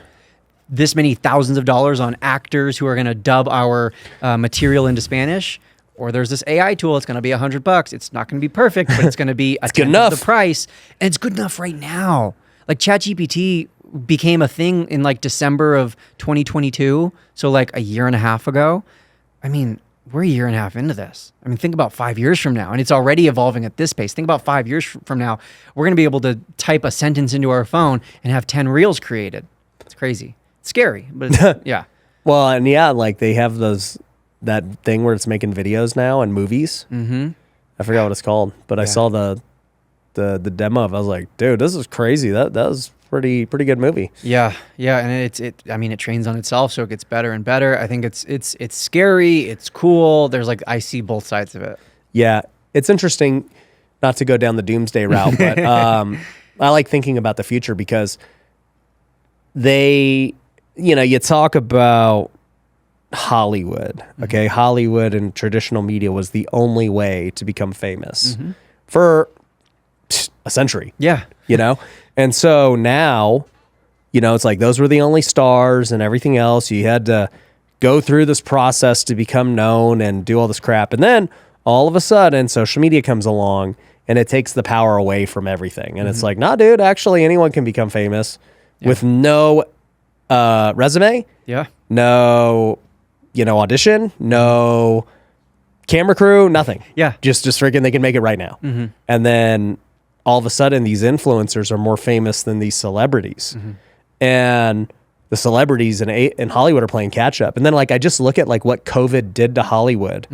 Speaker 2: this many thousands of dollars on actors who are going to dub our material into Spanish, or there's this AI tool. It's going to be $100. It's not going to be perfect, but it's going to be a
Speaker 1: good
Speaker 2: tenth
Speaker 1: enough.
Speaker 2: of the price. And it's good enough right now. ChatGPT became a thing in December of 2022. So a year and a half ago. I mean, we're a year and a half into this. I mean, think about 5 years from now, and it's already evolving at this pace. Think about 5 years from now, we're going to be able to type a sentence into our phone and have 10 reels created. It's crazy. It's scary, but yeah.
Speaker 1: Well, and they have that thing where it's making videos now and movies. I forgot what it's called, but I saw the demo of it. I was like, dude, this is crazy. That was pretty good movie.
Speaker 2: Yeah, and it trains on itself, so it gets better and better. I think it's scary, it's cool. There's I see both sides of it. Yeah,
Speaker 1: it's interesting not to go down the doomsday route, but I like thinking about the future because you talk about Hollywood, okay? Hollywood and traditional media was the only way to become famous for a century.
Speaker 2: Yeah.
Speaker 1: And so now, it's those were the only stars and everything else. You had to go through this process to become known and do all this crap. And then all of a sudden, social media comes along and it takes the power away from everything. And it's nah, dude, actually anyone can become famous with no resume.
Speaker 2: Yeah.
Speaker 1: No audition, no camera crew, nothing.
Speaker 2: Yeah.
Speaker 1: Just freaking, they can make it right now. And then all of a sudden these influencers are more famous than these celebrities. And the celebrities in Hollywood are playing catch up. And then like, I just look at like what COVID did to Hollywood.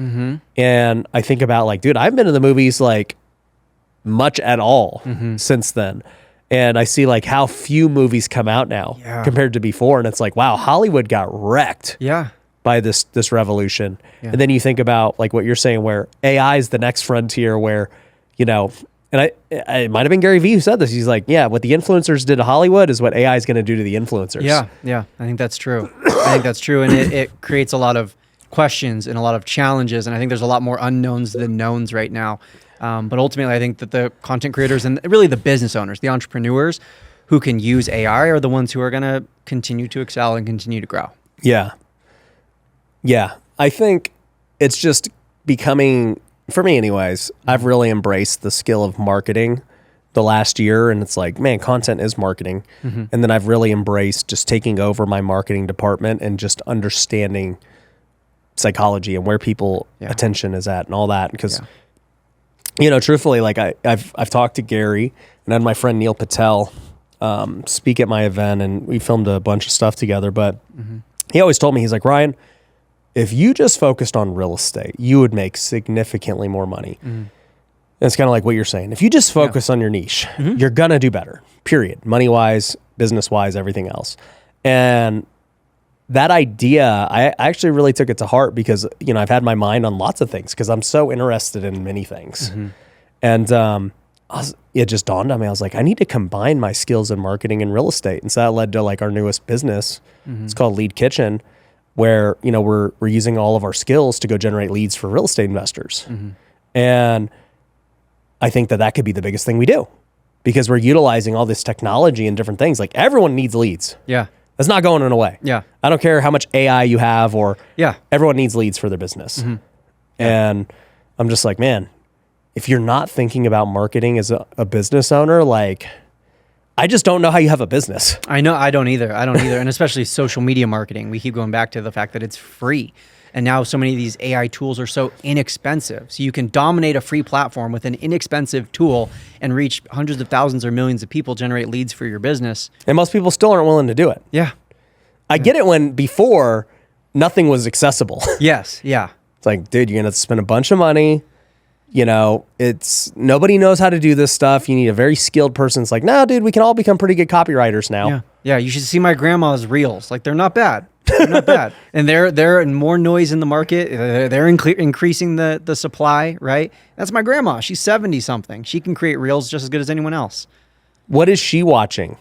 Speaker 1: And I think about like, dude, I've been to the movies like much at all since then. And I see like how few movies come out now compared to before. And it's like, wow, Hollywood got wrecked by this revolution. And then you think about like what you're saying, where AI is the next frontier, where, and it might have been Gary Vee who said this. He's like, yeah, what the influencers did to Hollywood is what AI is going to do to the influencers.
Speaker 2: Yeah. I think that's true. And it creates a lot of questions and a lot of challenges. And I think there's a lot more unknowns than knowns right now. But ultimately, I think that the content creators and really the business owners, the entrepreneurs who can use AI are the ones who are going to continue to excel and continue to grow.
Speaker 1: Yeah. I think it's just becoming, for me anyways, I've really embraced the skill of marketing the last year. And it's like, man, content is marketing. And then I've really embraced just taking over my marketing department and just understanding psychology and where people attention is at and all that. Because truthfully, like I've talked to Gary and had my friend Neil Patel speak at my event, and we filmed a bunch of stuff together. But he always told me, he's like, Ryan, if you just focused on real estate, you would make significantly more money. And it's kind of like what you're saying. If you just focus on your niche, you're going to do better, period. Money-wise, business-wise, everything else. And that idea, I actually really took it to heart because, I've had my mind on lots of things because I'm so interested in many things. And it just dawned on me. I was like, I need to combine my skills in marketing and real estate. And so that led to like our newest business. It's called Lead Kitchen, where, we're using all of our skills to go generate leads for real estate investors. And I think that could be the biggest thing we do because we're utilizing all this technology and different things. Like everyone needs leads.
Speaker 2: Yeah.
Speaker 1: That's not going away.
Speaker 2: Yeah.
Speaker 1: I don't care how much AI you have or everyone needs leads for their business. And I'm just like, man, if you're not thinking about marketing as a business owner, like I just don't know how you have a business.
Speaker 2: I know. I don't either. And especially social media marketing. We keep going back to the fact that it's free. And now so many of these AI tools are so inexpensive. So you can dominate a free platform with an inexpensive tool and reach hundreds of thousands or millions of people, generate leads for your business.
Speaker 1: And most people still aren't willing to do it.
Speaker 2: Yeah.
Speaker 1: I get it when before nothing was accessible.
Speaker 2: Yes. Yeah.
Speaker 1: It's like, dude, you're going to spend a bunch of money. It's nobody knows how to do this stuff. You need a very skilled person. It's like, no, dude, we can all become pretty good copywriters now.
Speaker 2: Yeah. You should see my grandma's reels. Like they're not bad. They're not bad. And they're more noise in the market. They're increasing the supply, right? That's my grandma. She's 70 something. She can create reels just as good as anyone else.
Speaker 1: What is she watching?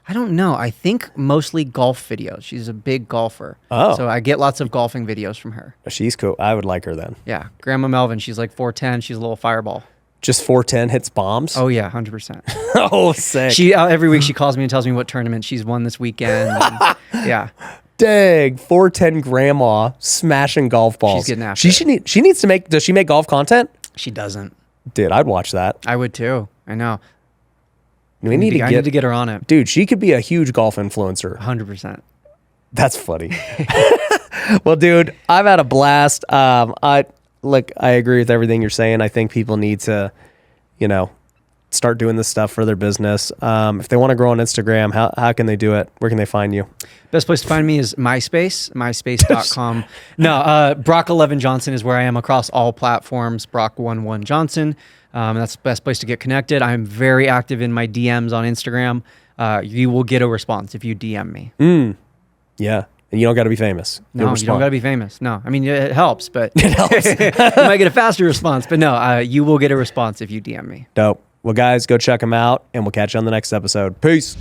Speaker 2: I don't know. I think mostly golf videos. She's a big golfer.
Speaker 1: Oh.
Speaker 2: So I get lots of golfing videos from her.
Speaker 1: She's cool. I would like her then.
Speaker 2: Yeah. Grandma Melvin, she's like 4'10". She's a little fireball.
Speaker 1: Just 4'10" hits bombs?
Speaker 2: Oh, yeah, 100%.
Speaker 1: Oh, sick.
Speaker 2: She every week she calls me and tells me what tournament she's won this weekend. And, yeah.
Speaker 1: Dang, 4'10" grandma smashing golf balls.
Speaker 2: She's getting after it.
Speaker 1: She needs to make, does she make golf content?
Speaker 2: She doesn't.
Speaker 1: Dude, I'd watch that.
Speaker 2: I would too. I know.
Speaker 1: I need to
Speaker 2: get her on it.
Speaker 1: Dude, she could be a huge golf influencer.
Speaker 2: 100%.
Speaker 1: That's funny. Well, dude, I've had a blast. I agree with everything you're saying. I think people need to, start doing this stuff for their business. If they want to grow on Instagram, how can they do it? Where can they find you?
Speaker 2: Best place to find me is MySpace, myspace.com. No, Brock 11 Johnson is where I am across all platforms, Brock 11 Johnson. That's the best place to get connected. I'm very active in my DMs on Instagram. You will get a response if you DM me.
Speaker 1: Yeah. And you don't got to be famous.
Speaker 2: No, you don't got to be famous. No, I mean, it helps, but it helps. You might get a faster response, but no, you will get a response if you DM me.
Speaker 1: Dope. Well, guys, go check them out, and we'll catch you on the next episode. Peace.